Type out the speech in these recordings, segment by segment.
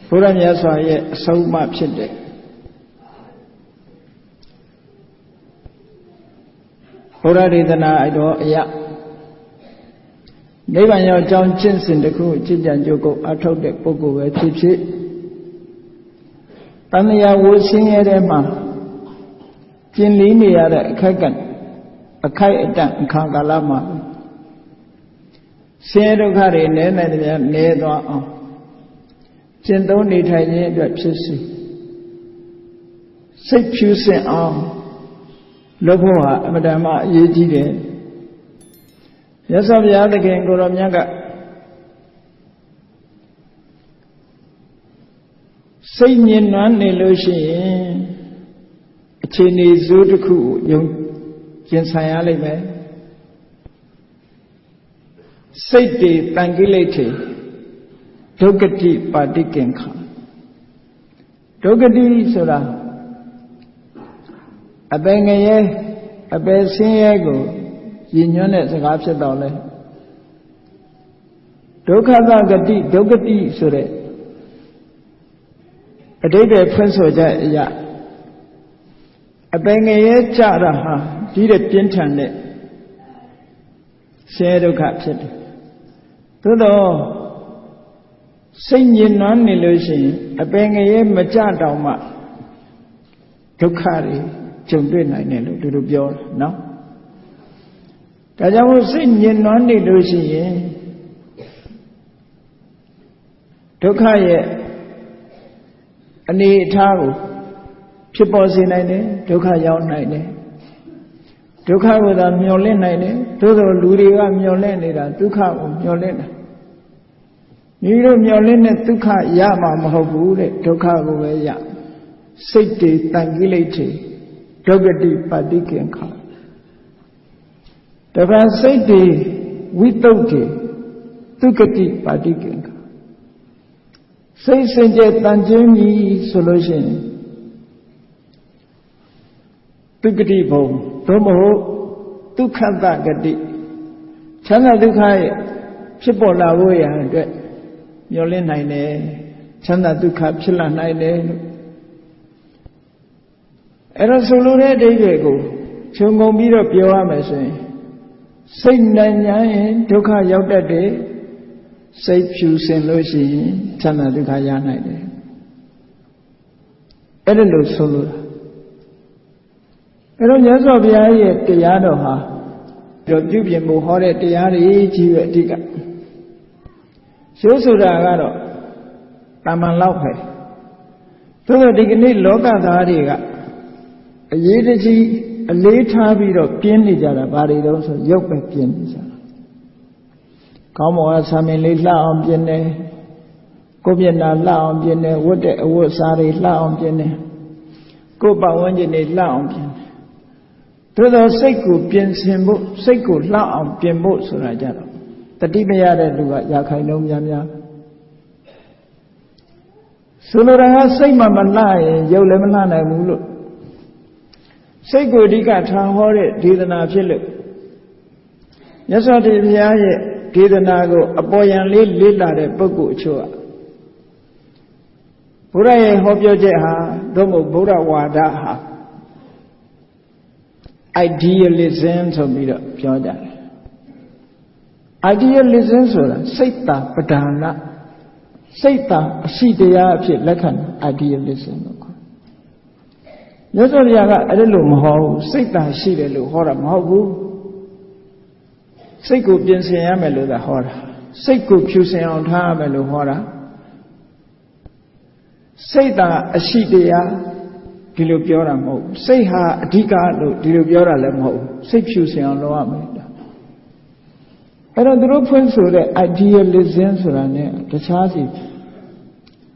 ဘုရားမြတ်စွာရဲ့အဆုံးအမဖြစ်တဲ့ဘုရားဒေသနာအတော်အရာနိဗ္ဗာန်ရောက်ကြောင်းကျင့်စဉ်တစ်ခုကျင့်ကြံကြိုးကုပ်အထောက်တဲ့ပုဂ္ဂိုလ်ပဲဖြစ်ဖြစ်တဏှာဝဆင်းရဲတဲ့မှာကျင်လီနေရတဲ့အခိုက်အတန့်အခါကာလမှာဆင်းရဲဒုက္ခတွေနည်းနိုင်တယ်နည်းသွားအောင်ကျင့်သုံးနေထိုင်ခြင်းအတွက်ဖြစ်စီစိတ်ဖြူစင်အောင်လုပ်ဖို့ဟာအမှန်တမ်းအရေးကြီးတယ်မြတ်စွာဘုရားသခင်ကိုရောမြတ်ကစိတ်ညစ်နွမ်းနေလို့ရှိရင်အခြေအနေစိုးတစ်ခုကိုယုံကျင်ဆိုင်ရလိမ့်မယ်စိတ်တွေတန်ကိလေထေဒုက္ခတိပါတိကင်္ခဒုက္ခတိဆိုတာအပင်ငရဲအပယ်ဆင်းရဲကိုရည်ညွှန်းတဲ့စကားဖြစ်တော့လဲဒုက္ခသဂတိဒုက္ခတိဆိုတဲ့အဓိပ္ပာယ်ဖွင့်ဆိုချက်အရာအပင်ငရဲကြတာဟာဒီတဲ့ပြင်းထန်တဲ့ဆင်းရဲဒုက္ခဖြစ်တယ်သို့တော့စိတ်ညစ်နွမ်းနေလို့ရှိရင်အပင်ငရဲမကြတောင်မှဒုက္ခတွေကြုံတွေ့နိုင်တယ်လို့သူတို့ပြောတယ်နော်ဒါကြောင့်စိတ်ညစ်နွမ်းနေလို့ရှိရင်ဒုက္ခရဲ့အနေအထားကိုဖြစ်ပေါ်စေနိုင်တယ်ဒုက္ခရောက်နိုင်တယ်ဒုက္ခကိုသာမျောလင့်နိုင်တယ်သို့သောလူတွေကမျောလင့်နေတာဒုက္ခကိုမျောလင့်တာမိတို့မျောလင့်တဲ့ဒုက္ခရမှာမဟုတ်ဘူးတဲ့ဒုက္ခကိုပဲရစိတ်တွေတန်ကိလေထေဒုက္ခတိပါတိကင်္ခတပည့်စိတ်တွေဝိတုဒ္ဓေဒုက္ခတိပါတိကင်္ခစိတ်စင်ကြယ်တန်ကျင်းပြီဆိုလို့ရှိရင်ဒုက္ခတိဘုံသို့မဟုတ်ဒုက္ခတဂတိချမ်းသာဒုက္ခရဲ့ဖြစ်ပေါ်လာဖို့ရအတွက်မျှော်လင့်နိုင်တယ်ချမ်းသာဒုက္ခဖြစ်လာနိုင်တယ်လို့အဲ့တော့ဆိုလိုတဲ့အဓိပ္ပာယ်ကိုခြုံငုံပြီးတော့ပြောရမယ်ဆိုရင်စိတ်နိုင်ရင်ဒုက္ခရောက်တတ်တယ်စိတ်ဖြူစင်လို့ရှိရင်ချမ်းသာဒုက္ခရနိုင်တယ်အဲ့ဒါလို့ဆိုလိုတာအဲ့တော့မြတ်စွာဘုရားရဲ့တရားတော်ဟာပြုပြင်ဖို့ဟောတဲ့တရားတွေကြီးပဲအဓိကရိုးဆိုတာကတော့တာမန်လောက်ပဲသို့သောဒီကနေ့လောကသားတွေကအရေးတကြီးအလေးထားပြီးတော့ပြင်းနေကြတာဘာတွေတုံးဆိုရုပ်ပဲပြင်းနေကြတာကောင်းမောကဆာမင်လေးလှအောင်ပြင်းတယ်ကိုယ်မျက်နှာလှအောင်ပြင်းတယ်ဝတ်တဲ့အဝတ်စားတွေလှအောင်ပြင်းတယ်ကိုယ်ပတ်ဝန်းကျင်တွေလှအောင်ပြင်းတယ်သို့သောစိတ်ကိုပြင်ဆင်ဖို့စိတ်ကိုလှအောင်ပြင်ဖို့ဆိုတာကြတော့တတိမရတဲ့လူကရာခိုင်နှုန်းများများဆိုလိုတာကစိတ်မှမလှရင်ရုပ်လည်းမလှနိုင်ဘူးလို့စိတ်ကိုအဓိကထားဟောတဲ့ဒေသနာဖြစ်လို့မြတ်စွာဘုရားရဲ့ဒေသနာကိုအပေါ်ယံလေးလေ့လာတဲ့ပုဂ္ဂိုလ်အချို့ကဘုရားရဲ့ဟောပြောချက်ဟာသို့မဟုတ်ဗုဒ္ဓဝါဒဟာ idealism ဆိုပြီးတော့ပြောကြတယ် idealism ဆိုတာစိတ်တာပဓာနစိတ်တာအရှိတရားအဖြစ်လက်ခံ idealism လို့ခေါ်မြတ်စွာဘုရားကအဲ့လိုမဟောဘူးစိတ်တာရှိတယ်လို့ဟောတာမဟုတ်ဘူးစိတ်ကိုပြင်ဆင်ရမယ်လို့သာဟောတာစိတ်ကိုဖြူစင်အောင်ထားရမယ်လို့ဟောတာစိတ်တာအရှိတရားဒီလိုပြောတာမဟုတ်ဘူးစိတ်ဟာအဓိကလို့ဒီလိုပြောတာလည်းမဟုတ်ဘူးစိတ်ဖြူစင်အောင်လုပ်ရမယ်အဲ့တော့သူတို့ဖွင့်ဆိုတဲ့ idealism ဆိုတာ ਨੇ တခြားစီ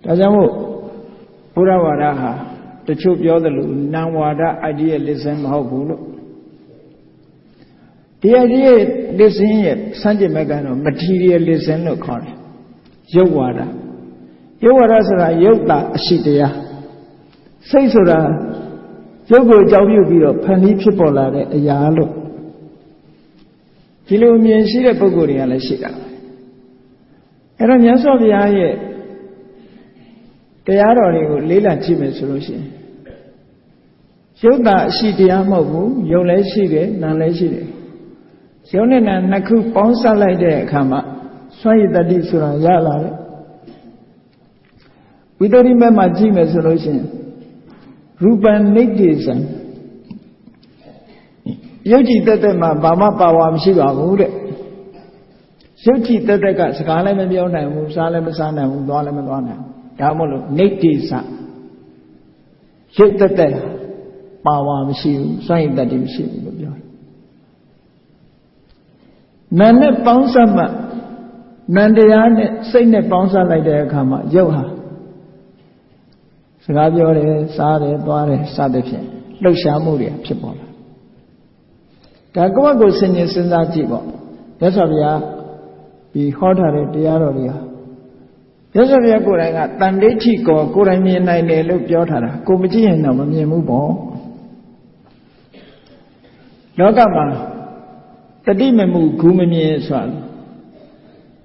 ဒါကြောင့်မို့ဘုရားဝါဒဟာတချို့ပြောသလိုနံဝါဒ idealism မဟုတ်ဘူးလို့ဒီ idealism ရဲ့စံကျင်ဘက်ကတော့ materialism လို့ခေါ်တယ်ရုပ်ဝါဒရုပ်ဝါဒဆိုတာရုပ်တာအရှိတရားစိတ်ဆိုတာရုပ်ကိုအကြောင်းပြုပြီးတော့ဖန်တီးဖြစ်ပေါ်လာတဲ့အရာလို့ဒီလိုမြင်ရှိတဲ့ပုဂ္ဂိုလ်တွေကလည်းရှိတာအဲ့တော့မြတ်စွာဘုရားရဲ့ တရားတော်တွေကိုလေးလာကြည့်မယ်ဆိုလို့ရှိရင်ရုပ်တာအရှိတရားမဟုတ်ဘူးယုံလည်းရှိတယ်နာလည်းရှိတယ်ယုံနဲ့နာနှစ်ခုပေါင်းစပ်လိုက်တဲ့အခါမှာစွမ်းရည်တတိဆိုတာရလာတယ်ဝိတ္တိမဲ့မှာကြည့်မယ်ဆိုလို့ရှိရင်ရူပံနိဋ္ဌိစံရုပ်ကြည်တက်တက်မှာဘာမှပါဝါမရှိပါဘူးတဲ့ရုပ်ကြည်တက်တက်ကစကားလည်းမပြောနိုင်ဘူးစားလည်းမစားနိုင်ဘူးသွားလည်းမသွားနိုင်ဘူးဒါမှမဟုတ်နိဋ္ဌိစရုပ်တက်တက်ပါဝါမရှိဘူးစွန့်ရည်တတ်တယ်မရှိဘူးလို့ပြောတယ်နာနဲ့ပေါင်းစပ်မှနန္တရားနဲ့စိတ်နဲ့ပေါင်းစပ်လိုက်တဲ့အခါမှာရုပ်ဟာစကားပြောတယ်စားတယ်သွားတယ်စသဖြင့်လှုပ်ရှားမှုတွေဖြစ်ပေါ်လာဒါကိုယ့်ကိုယ်ဆင်ញင်စဉ်းစားကြည့်ပေါ့မြတ်စွာဘုရားဒီဟောထားတဲ့တရားတော်တွေဟာမြတ်စွာဘုရားကိုယ်တိုင်ကတန်ဋိဋ္ဌိကိုယ်တိုင်မြင်နိုင်တယ်လို့ပြောထားတာကိုမကြည့်ရင်တော့မမြင်ဘူးပေါ့လောကမှာတတိမမှုဂူမမြင်ဆိုတာ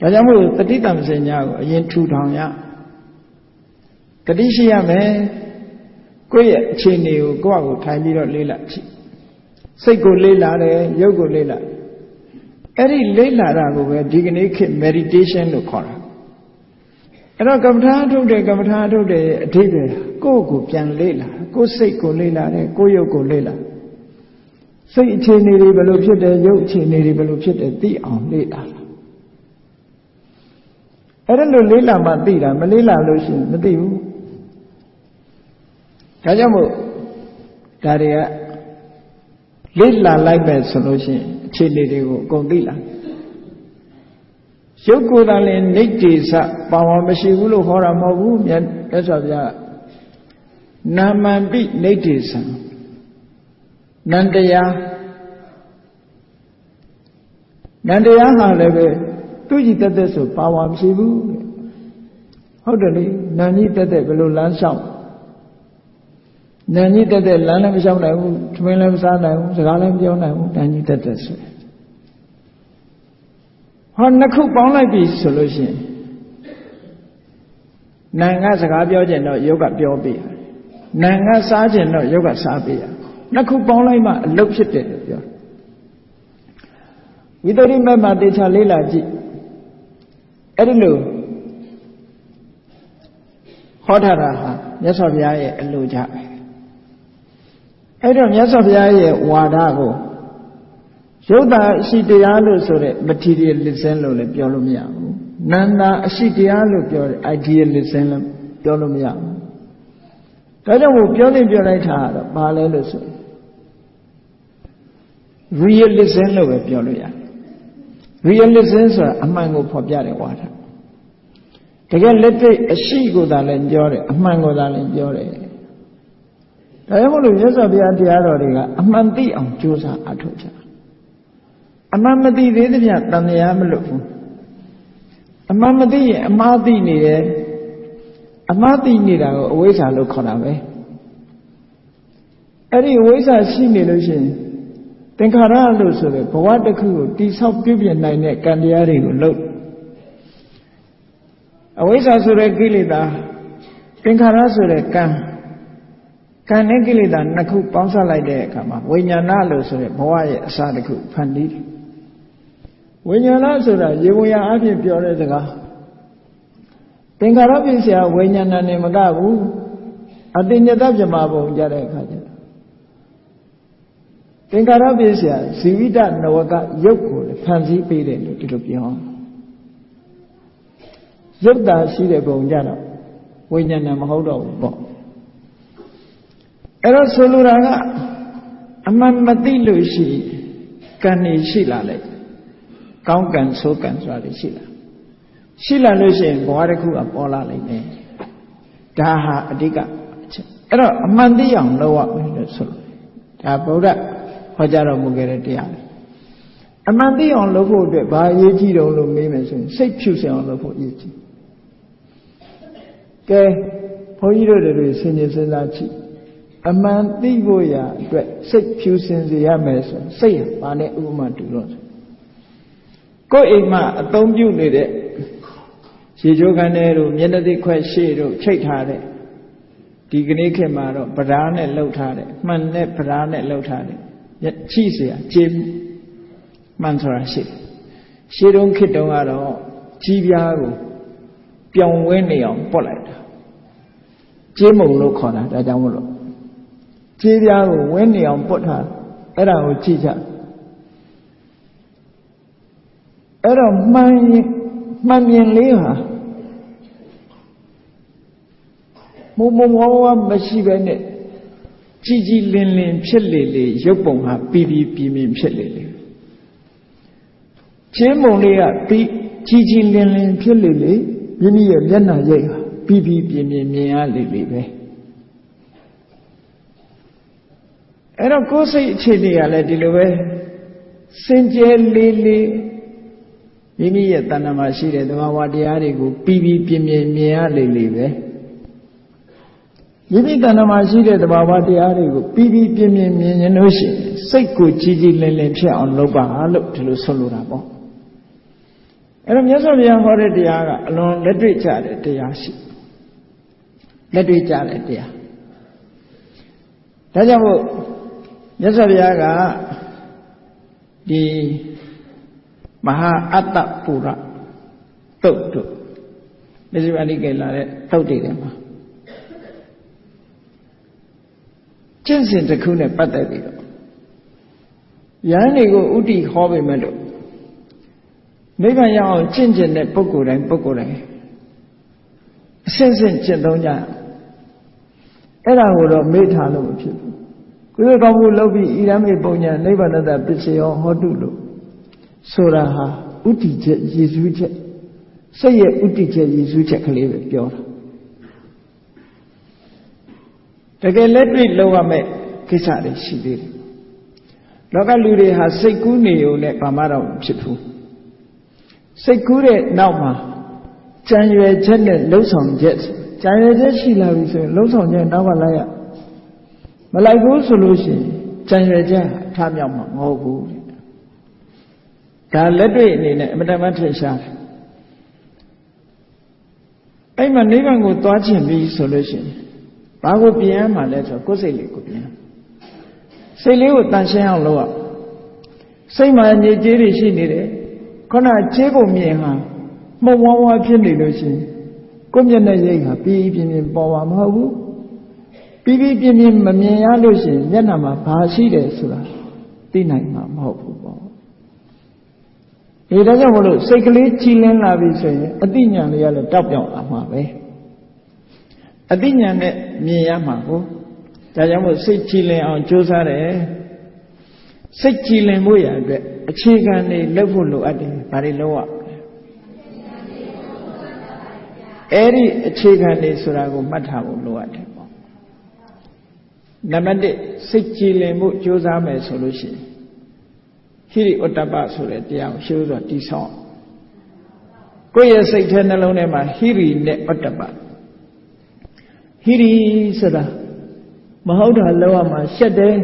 ဒါကြောင့်မို့တတိတံစင်ညာကိုအရင်ထူထောင်ရတတိရှိရမယ်ကိုယ့်ရဲ့အခြေအနေကိုကိုယ့်အကိုထိုင်ပြီးတော့လေးလာကြည့်စိတ်ကိုလေးလာတယ်ရုပ်ကိုလေးလာအဲ့ဒီလေးလာတာကိုပဲဒီကနေ့ခေတ် meditation လို့ခေါ်တာအဲ့တော့ကမ္မထာထုတ်တယ်ကမ္မထာထုတ်တယ်အဓိပ္ပာယ်ကိုယ့်ကိုပြန်လေးလာကိုယ့်စိတ်ကိုလေးလာတယ်ကိုယ့်ရုပ်ကိုလေးလာစိတ်အခြေအနေတွေဘယ်လိုဖြစ်တယ်ရုပ်အခြေအနေတွေဘယ်လိုဖြစ်တယ်သိအောင်လေ့လာတာအဲ့ဒါလိုလေ့လာမှသိတာမလေ့လာလို့ရှိရင်မသိဘူးဒါကြောင့်မို့ဒါတွေကလေ့လာလိုက်ပဲဆိုလို့ရှိရင်အခြေအနေတွေကိုအကုန်သိလာရုပ်ကိုယ်တိုင်လည်းနိဋ္ဌိစပါဝါမရှိဘူးလို့ဟောတာမဟုတ်ဘူးမြတ်စွာဘုရားနာမံပိနိဋ္ဌိစံနန္တရားဟာလည်းပဲသူ့ကြည်တက်တက်ဆိုပါဝါမရှိဘူးဟုတ်တယ်လေနန်ကြီးတက်တက်ဘယ်လိုလမ်းလျှောက်နန်ကြီးတက်တက်လမ်းလည်းမလျှောက်နိုင်ဘူးထမင်းလည်းမစားနိုင်ဘူးစကားလည်းမပြောနိုင်ဘူးနန်ကြီးတက်တက်ဆိုဟောနှစ်ခုပေါင်းလိုက်ပြီဆိုလို့ရှိရင်နန်ကစကားပြောခြင်းတော့ယုတ်ကပြောပေးရတယ်နန်ကစားခြင်းတော့ယုတ်ကစားပေးရတယ်နှစ်ခုပေါင်းလိုက်မှအလုပ်ဖြစ်တယ်လို့ပြောဝိတ္တိမတ်မှာတေချာလေးလာကြည့်အဲ့ဒီလိုဟောထားတာဟာမြတ်စွာဘုရားရဲ့အလိုကြပဲအဲ့တော့မြတ်စွာဘုရားရဲ့ဝါဒကိုရုပ်တာအရှိတရားလို့ဆိုတဲ့ materialism လို့လည်းပြောလို့မရဘူးနန္တာအရှိတရားလို့ပြောတဲ့ idealism လို့ပြောလို့မရဘူးဒါကြောင့်မို့ပြောလိုက်တာတော့ဘာလဲလို့ဆို realism လို့ပဲပြောလို့ရတယ် realism ဆိုတာအမှန်ကိုဖော်ပြတဲ့ဝါဒတကယ်လက်တွေ့အရှိကိုသာလည်းပြောတယ်အမှန်ကိုသာလည်းပြောတယ်ဒါကြောင့်မို့လို့မြတ်စွာဘုရားတရားတော်တွေကအမှန်သိအောင်ကြိုးစားအထောက်ကြအမှန်မသိသေးသမျှတန်တရားမလွတ်ဘူးအမှန်မသိရင်အမှားသိနေတယ်အမှားသိနေတာကိုအဝိဇ္ဇာလို့ခေါ်တာပဲအဲ့ဒီအဝိဇ္ဇာရှိနေလို့ရှိရင်သင်္ခါရလို့ဆိုတဲ့ဘဝတစ်ခုကိုတိဆောက်ပြုပြင်နိုင်တဲ့ကံတရားတွေကိုလုပ်အဝိဇ္ဇာဆိုတဲ့ကိလေသာသင်္ခါရဆိုတဲ့ကံနဲ့ကိလေသာနှစ်ခုပေါင်းစပ်လိုက်တဲ့အခါမှာဝိညာဏလို့ဆိုတဲ့ဘဝရဲ့အစတစ်ခုဖန်တီးတယ်ဝိညာဏဆိုတာရေဝင်ရအဖြစ်ပြောတဲ့စကားသင်္ခါရပြည့်စရာဝိညာဏနဲ့မကဘူးအတိညတပြမဘုံကြတဲ့အခါကျတော့သင်္ခါရပြည့်စရာဇီဝိတနဝကရုပ်ကိုဖန်ဆီးပေးတယ်လို့ဒီလိုပြောရုပ်တာရှိတဲ့ဘုံကြတော့ဝိညာဏမဟုတ်တော့ဘူးပေါ့အဲ့တော့ဆိုလိုတာကအမှန်မသိလို့ရှိကံနေရှိလာလိုက်ကောင်းကံဆိုးကံဆိုတာရှိလာလို့ရှိရင်ဘဝတစ်ခုကပေါ်လာလိမ့်မယ်ဒါဟာအဓိကအချက်အဲ့တော့အမှန်သိအောင်လုပ်ရမယ်လို့ဆိုလို့ဒါဗုဒ္ဓဟောကြားတော်မူခဲ့တဲ့တရားပဲအမှန်သိအောင်လုပ်ဖို့အတွက်ဘာအရေးကြီးတုံးလို့မေးမယ်ဆိုရင်စိတ်ဖြူစင်အောင်လုပ်ဖို့အရေးကြီးကဲဘုန်းကြီးတို့တွေဆင်ခြင်စဉ်းစားကြည့်အမှန်သိဖို့ရာအတွက်စိတ်ဖြူစင်စေရမယ်ဆိုစိတ်ဟာဘာနဲ့ဥပမာတူလို့ဆိုကိုယ်အိမ်မှာအသုံးပြုနေတဲ့ ရေချိုးခန်းထဲတို့မျက်နှာသစ်ခွက်ရှေ့တို့ချိတ်ထားတဲ့ဒီကနေ့ခေတ်မှာတော့ပဓာနဲ့လှုပ်ထားတဲ့မှန်နဲ့ပဓာနဲ့လှုပ်ထားတဲ့ချိเสียကြေးမှန်ဆိုတာရှိတယ်ရှေးတုန်းခေတ်တုန်းကတော့ကြီးပြားကိုပြောင်းဝဲနေအောင်ပုတ်လိုက်တာကြေးမုံလို့ခေါ်တာဒါကြောင့်မလို့ကြေးပြားကိုဝဲနေအောင်ပုတ်ထားအဲ့ဒါကိုကြည့်ကြအဲ့တော့မှန်မြင်လေးဟာမဝမရှိပဲနဲ့ကြည်လင်းလင်းဖြစ်လေရုပ်ပုံဟာပြင်းပြင်းဖြစ်လေချင်းမုံလေးကကြည်လင်းလင်းဖြစ်လေမိမိရဲ့မျက်နှာရိပ်ဟာပြင်းပြင်းမြင်ရလေပဲအဲ့တော့ကိုယ်စိတ်အခြေအနေကလည်းဒီလိုပဲစင်ကြယ်လေးမိမိရဲ့တဏ္ဍာမှာရှိတဲ့သဘာဝတရားတွေကိုပြင်းပြင်းမြင်ရလေပဲမိမိတဏ္ဍာမှာရှိတဲ့သဘာဝတရားတွေကိုပြင်းပြင်းမြင်ရင်လို့ရှိရင်စိတ်ကိုကြည်လင်းလင်းဖြစ်အောင်လုပ်ပါလို့ဒီလိုဆိုလိုတာပေါ့အဲ့တော့မြတ်စွာဘုရားဟောတဲ့တရားကအလွန်လက်တွေ့ကျတဲ့တရားရှိလက်တွေ့ကျတဲ့တရားဒါကြောင့်မို့မြတ်စွာဘုရားကဒီမဟာအတ္တပုရတုတ်တို့မြတ်စွာဘုရားနိကေလာတဲ့တုတ်တွေထဲမှာကျင့်စဉ်တစ်ခုနဲ့ပတ်သက်ပြီးတော့ယဟန်တွေကိုဥတီဟောပေမဲ့လို့နိဗ္ဗာန်ရောက်အောင်ကျင့်ကြံတဲ့ပုဂ္ဂိုလ်တိုင်းအစဉ်စဉ်ကျင့်သုံးကြအဲ့ဒါကိုတော့မေ့ထားလို့မဖြစ်ဘူးကိုယ်ကောင်းမှုလုပ်ပြီးဣရမေပုံညာနိဗ္ဗာန်တပစ္စယောဟောတုလို့ဆိုတာဟာဥတီချက်ရည်စူးချက်စိတ်ရဲ့ဥတီချက်ရည်စူးချက်ကလေးပဲပြောတာတကယ်လက်တွေ့လုပ်ရမယ့်ကိစ္စတွေရှိသေးတယ်လောကလူတွေဟာစိတ်ကူးနေုံနဲ့ဘာမှတော့ဖြစ်ဘူးစိတ်ကူးတဲ့နောက်မှာကြံရွယ်ချက်နဲ့လှုပ်ဆောင်ချက်ကြံရွယ်ချက်ရှိလာပြီဆိုရင်လှုပ်ဆောင်ချက်နောက်ကလိုက်ရမလိုက်ဘူးဆိုလို့ရှိရင်ကြံရွယ်ချက်ထားမြောက်မှာမဟုတ်ဘူးဒါလက်တွေ့အနေနဲ့အမတန်မှထင်ရှားတယ်အဲ့မှာနိဗ္ဗာန်ကိုသွားခြင်းပြီဆိုလို့ရှိရင်ဘာကိုပြင်ရမှာလဲဆိုကိုယ်စိတ်လေးကိုပြင်စိတ်လေးကိုတန်ရှင်းအောင်လုပ်ရစိတ်မှာညစ်ကြေးတွေရှိနေတယ်ခုနကြေးကိုမြင်ဟာမှုံဝါးဖြစ်နေလို့ရှိရင်ကိုယ်မျက်နှာရိပ်ဟာပြင်းပေါ်မှာမဟုတ်ဘူးပြင်းမမြင်ရလို့ရှိရင်မျက်နှာမှာဘာရှိတယ်ဆိုတာသိနိုင်မှာမဟုတ်ဘူးပေါ့ဒါကြောင့်မလို့စိတ်ကလေးကြည်လင်းလာပြီဆိုရင်အသိဉာဏ်လေးကလည်းတောက်ပြောင်လာမှာပဲအသိဉာဏ်နဲ့မြင်ရမှာကိုဒါကြောင့်မို့စိတ်ကြည်လင်အောင်ကြိုးစားတယ်စိတ်ကြည်လင်ဖို့ရအတွက်အခြေခံတွေလုပ်ဖို့လိုအပ်တယ်ဘာတွေလုပ်ရအဲ့ဒီအခြေခံတွေဆိုတာကိုမှတ်ထားဖို့လိုအပ်တယ်ပေါ့နံပါတ်1စိတ်ကြည်လင်ဖို့ကြိုးစားမယ်ဆိုလို့ရှိရင်ဟိရိဥတ္တပဆိုတဲ့တရားကိုရှင်းဆိုတည်ဆောက်ကိုယ့်ရဲ့စိတ်ထဲနှလုံးထဲမှာဟိရိနဲ့ဥတ္တပဟိရိဆိုတာမဟုတ်တာလောက်ရမှာရှက်တယ်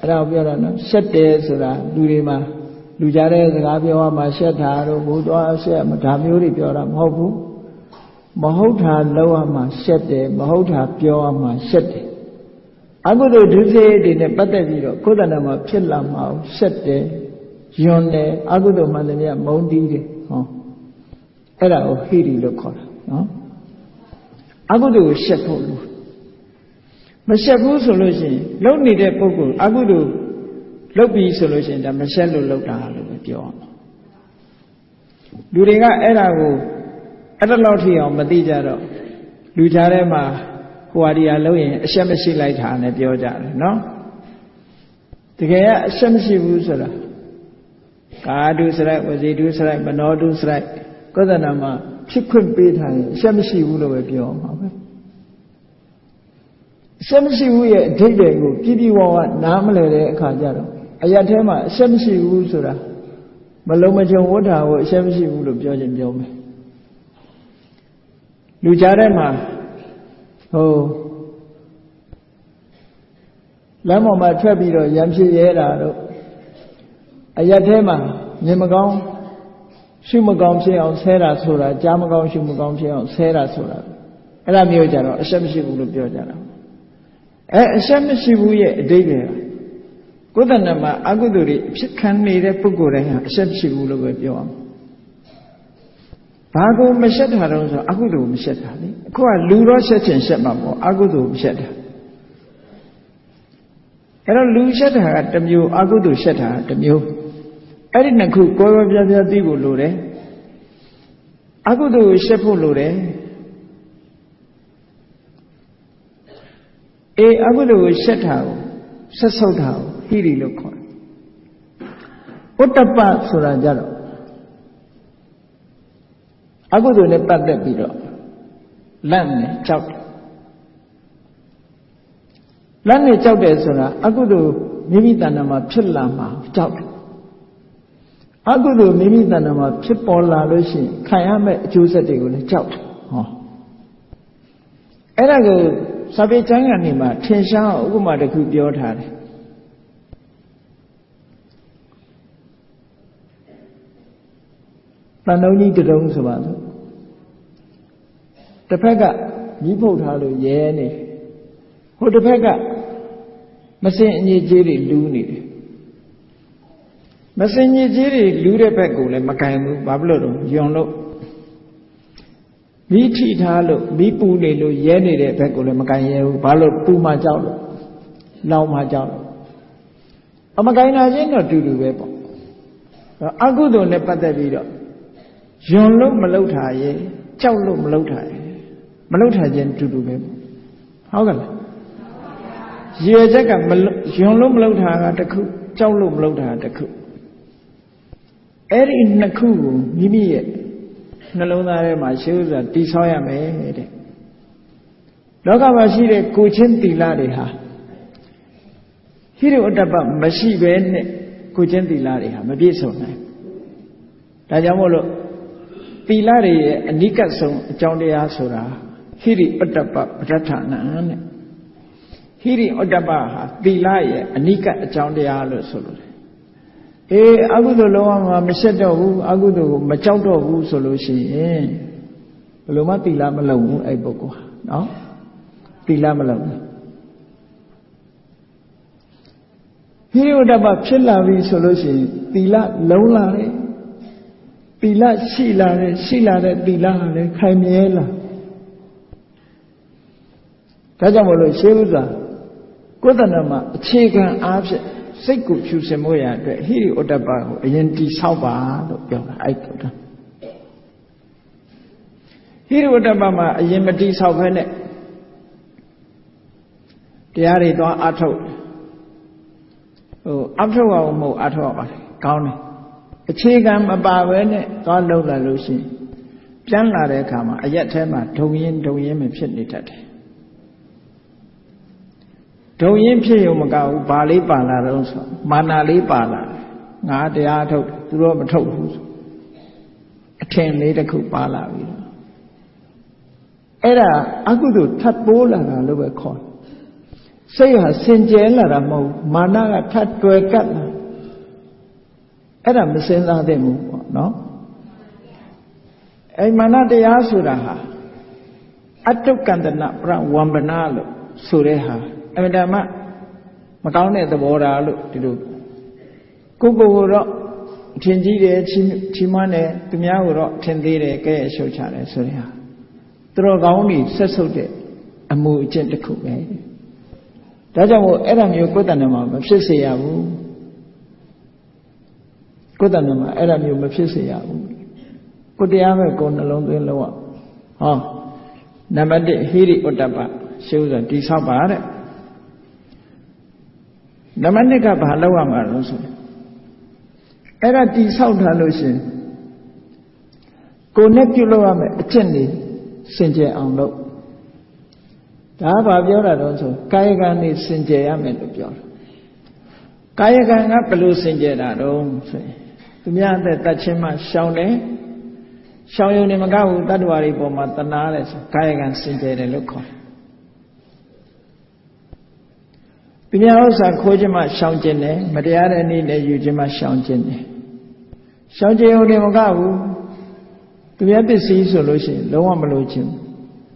အဲ့ဒါကိုပြောတာနော်ရှက်တယ်ဆိုတာလူတွေမှာလူကြတဲ့စကားပြောရမှာရှက်တာတို့ဘုသွားရှက်ဒါမျိုးတွေပြောတာမဟုတ်ဘူးမဟုတ်တာလောက်ရမှာရှက်တယ်မဟုတ်တာပြောရမှာရှက်တယ်အကုသိုလ်ဒုစရိုက်တွေနဲ့ပတ်သက်ပြီးတော့ကိုယ်တဏ္ဍာမှာဖြစ်လာမှာရှက်တယ်ယွန်းတယ်အကုသိုလ်မှန်တယ်မြတ်မုန်းတီးတယ်ဟောအဲ့ဒါကိုဟိရိလို့ခေါ်တာနော်အကုသိုလ်ကိုရှက်ဖို့လို့မရှက်ဘူးဆိုလို့ရှိရင်လုံနေတဲ့ပုဂ္ဂိုလ်အကုသိုလ်လုပ်ပြီးဆိုလို့ရှိရင်ဒါမရှက်လို့လုပ်တာလို့ပဲပြောအောင်လူတွေကအဲ့ဒါကိုအဲ့ဒါလောက်ထိအောင်မသိကြတော့လူကြားထဲမှာဟိုဟာဒီဟာလုပ်ရင်အရှက်မရှိလိုက်တာနဲ့ပြောကြတယ်နော်တကယ်ကအရှက်မရှိဘူးဆိုတာကာဒုစရိုက်ဝစီဒုစရိုက်မနောဒုစရိုက်ကောသနာမှာဖြစ်ခွင့်ပေးထားရင်အရှက်မရှိဘူးလို့ပဲပြောမှာပဲအရှက်မရှိဘူးရဲ့အဓိပ္ပာယ်ကိုပြည့်ဝနားမလည်တဲ့အခါကျတော့အရာထဲမှာအရှက်မရှိဘူးဆိုတာမလုံးမချုံဝဋ္ဌာကိုအရှက်မရှိဘူးလို့ပြောခြင်းပြောမယ်လူကြားထဲမှာလမ်းပေါ်မှာထွက်ပြီးတော့ရံဖြစ်ရဲတာတို့အရာထဲမှာမြင်မကောင်း ရှုမကောင်းဖြစ်အောင်ဆဲတာဆိုတာကြားမကောင်းရှုမကောင်းဖြစ်အောင်ဆဲတာဆိုတာအဲ့ဒါမျိုးကြတော့အရှက်မရှိဘူးလို့ပြောကြတာအရှက်မရှိဘူးရဲ့အဓိပ္ပာယ်ကိုယ်တဏ္ဍမှာအကုသိုလ်တွေဖြစ်ခံနေတဲ့ပုဂ္ဂိုလ်တိုင်းဟာအရှက်မရှိဘူးလို့ပဲပြောအောင်ဘာကိုမရှက်တာတော့ဆိုအကုသိုလ်မရှက်တာလေအခုကလူတော့ရှက်ချင်ရှက်မှာပေါ့အကုသိုလ်မရှက်တာအဲ့တော့လူရှက်တာကတစ်မျိုးအကုသိုလ်ရှက်တာကတစ်မျိုးအဲ့ဒီနှစ်ခုကိုယ်ကိုပြပြသိဖို့လိုတယ်အကုသိုလ်ကိုရှက်ဖို့လိုတယ်အကုသိုလ်ကိုရှက်တာကိုဆက်ဆုပ်တာကိုဟိရိလို့ခေါ်တယ်ဥတ္တပဆိုတာကြတော့အကုသိုလ်နဲ့ပတ်သက်ပြီးတော့လန့်နေကြောက်တယ်လန့်နေကြောက်တယ်ဆိုတာအကုသိုလ်မိမိတဏ္ဍာမှာဖြစ်လာမှာကြောက်တယ်အကုသိုလ်မိမိတဏ္ဍာမှာဖြစ်ပေါ်လာလို့ရှိရင်ခံရမယ့်အကျိုးဆက်တွေကိုလည်းကြောက်တယ်ဟောအဲ့ဒါကိုစာပေကျမ်းဂန်တွေမှာထင်ရှားဥပမာတစ်ခုပြောထားတယ်တန်တုံးကြီးတုံးဆိုပါစို့တစ်ဖက်ကမြီးဖုတ်ထားလို့ရဲနေဟိုတစ်ဖက်ကမစင်အညစ်အကြေးတွေလူးနေတယ်မစင်ညစ်ကြေးတွေလူးတဲ့ဘက်ကိုလည်းမကင်ဘူးဘာဖြစ်လို့တော့ယွန်လို့မိထိထားလို့မိပူနေလို့ရဲနေတဲ့ဘက်ကိုလည်းမကင်ရဲဘူးဘာလို့ပူမှကြောက်လို့လောင်မှကြောက်လို့အမကင်နာချင်းတော့တူတူပဲပေါ့အကုသိုလ်နဲ့ပတ်သက်ပြီးတော့ယွန်လို့မလှုပ်တာရဲ့ကြောက်လို့မလှုပ်တာရဲ့မလှုပ်တာချင်းတူတူပဲပေါ့ဟုတ်ကဲ့လားရွယ်ချက်ကယွန်လို့မလှုပ်တာကတစ်ခုကြောက်လို့မလှုပ်တာတစ်ခုအဲ့ဒီနှစ်ခုကိုမိမိရဲ့နှလုံးသားထဲမှာရှေးဥစွာတည်ဆောက်ရမယ်တဲ့လောကမှာရှိတဲ့ကိုချင်းသီလတွေဟာဟိရိဥတ္တပမရှိဘဲနဲ့ကိုချင်းသီလတွေဟာမပြည့်စုံနိုင်ဒါကြောင့်မို့လို့သီလတွေရဲ့အနိကဆုံးအကြောင်းတရားဆိုတာဟိရိဥတ္တပပဋ္ဌာနံတဲ့ဟိရိဥတ္တပဟာသီလရဲ့အနိကအကြောင်းတရားလို့ဆိုလို့အကုသိုလ်လုံးဝမရှက်တော့ဘူးအကုသိုလ်ကိုမကြောက်တော့ဘူးဆိုလို့ရှိရင်ဘယ်လိုမှသီလမလုံဘူးအဲ့ပုဂ္ဂိုလ်ဟာနော်သီလမလုံဘူးဟိရိဝတ္တပဖြစ်လာပြီဆိုလို့ရှိရင်သီလလုံလာတယ်သီလရှိလာတယ်ရှိလာတဲ့သီလဟာလည်းခိုင်မြဲလာဒါကြောင့်မလို့ရှေးဥစွာကိုယ်တဏ္ဍာမှာအခြေခံအားဖြင့်စိတ်ကိုဖြူစင်ဖို့ရအတွက်ဟိရိဥတ္တပကိုအရင်တိဆောက်ပါလို့ပြောတာအဲ့ဒါဟိရိဥတ္တပမှာအရင်မတိဆောက်ဖဲနဲ့တရားတွေသွားအထုတ်အထုတ်အောင်မဟုတ်အထုတ်အောင်ပါလေကောင်းတယ်အခြေခံမပါဘဲနဲ့သွားလှုပ်လာလို့ရှိရင်ပြန်လာတဲ့အခါမှာအရက်ထဲမှာဒုံရင်မဖြစ်နေတတ်တယ်ဒုံရင်ဖြစ်ရုံမကဘူးဘာလေးပါလာတော့ဆိုမာနလေးပါလာတယ်ငါတရားထုတ်သူတော့မထုတ်ဘူးဆိုအထင်လေးတစ်ခုပါလာပြီအဲ့ဒါအကုသိုလ်ထပ်ပိုးလာတာလို့ပဲခေါ်စိတ်ဟာစင်ကြဲလာတာမဟုတ်မာနကထပ်တွယ်ကပ်လာအဲ့ဒါမစင်စားသင့်ဘူးပေါ့နော်အဲ့မာနတရားဆိုတာဟာအတုကန္တနာပရဝမ္ပနာလို့ဆိုတဲ့ဟာအမှန်တမ်းမကောင်းတဲ့သဘောထားလို့ဒီလိုကိုယ်ကိုယ်တော့ထင်ကြီးတယ်ချီးမွမ်းတယ်သူများကိုတော့ထင်သေးတယ်ကဲအရှုပ်ချတယ်ဆိုတဲ့ဟာသူတော်ကောင်းတွေဆက်ဆုပ်တဲ့အမှုအကျင့်တစ်ခုပဲဒါကြောင့်မို့အဲ့ဒါမျိုးကိုယ်တဏ္ဍာမှာမဖြစ်စေရဘူးကိုယ်တဏ္ဍာမှာအဲ့ဒါမျိုးမဖြစ်စေရဘူးကိုတရားပဲကိုယ်နှလုံးသွင်းလို့ဟောနံပါတ်1ဟိရိဥတ္တပရှုဆိုတိဆောက်ပါတဲ့နံပါတ်2ကဘာလောက်ရမှာလို့ဆိုအဲ့ဒါတိဆောက်ထားလို့ရှင်ကိုယ်နဲ့ပြုလုပ်ရမယ်အကျင့်တွေစင်ကြယ်အောင်လုပ်ဒါကဘာပြောတာတော့ဆိုကာယကံနေစင်ကြယ်ရမယ်လို့ပြောတာကာယကံကဘယ်လိုစင်ကြယ်တာတော့ဆိုရင်သူများအသက်တတ်ချင်းမှရှောင်တယ်ရှောင်ရုံနဲ့မကဘူးတတ္တဝါတွေပေါ်မှာတနာတယ်ဆိုကာယကံစင်ကြယ်တယ်လို့ခေါ်တယ်သူများဥစ္စာခိုးခြင်းမှရှောင်ခြင်းတယ်မတရားတဲ့နည်းနဲ့ယူခြင်းမှရှောင်ခြင်းတယ် ရှောင်ကြုံနေမကဘူးသူများပစ္စည်းဆိုလို့ရှိရင်လုံးဝမလို့ချင်း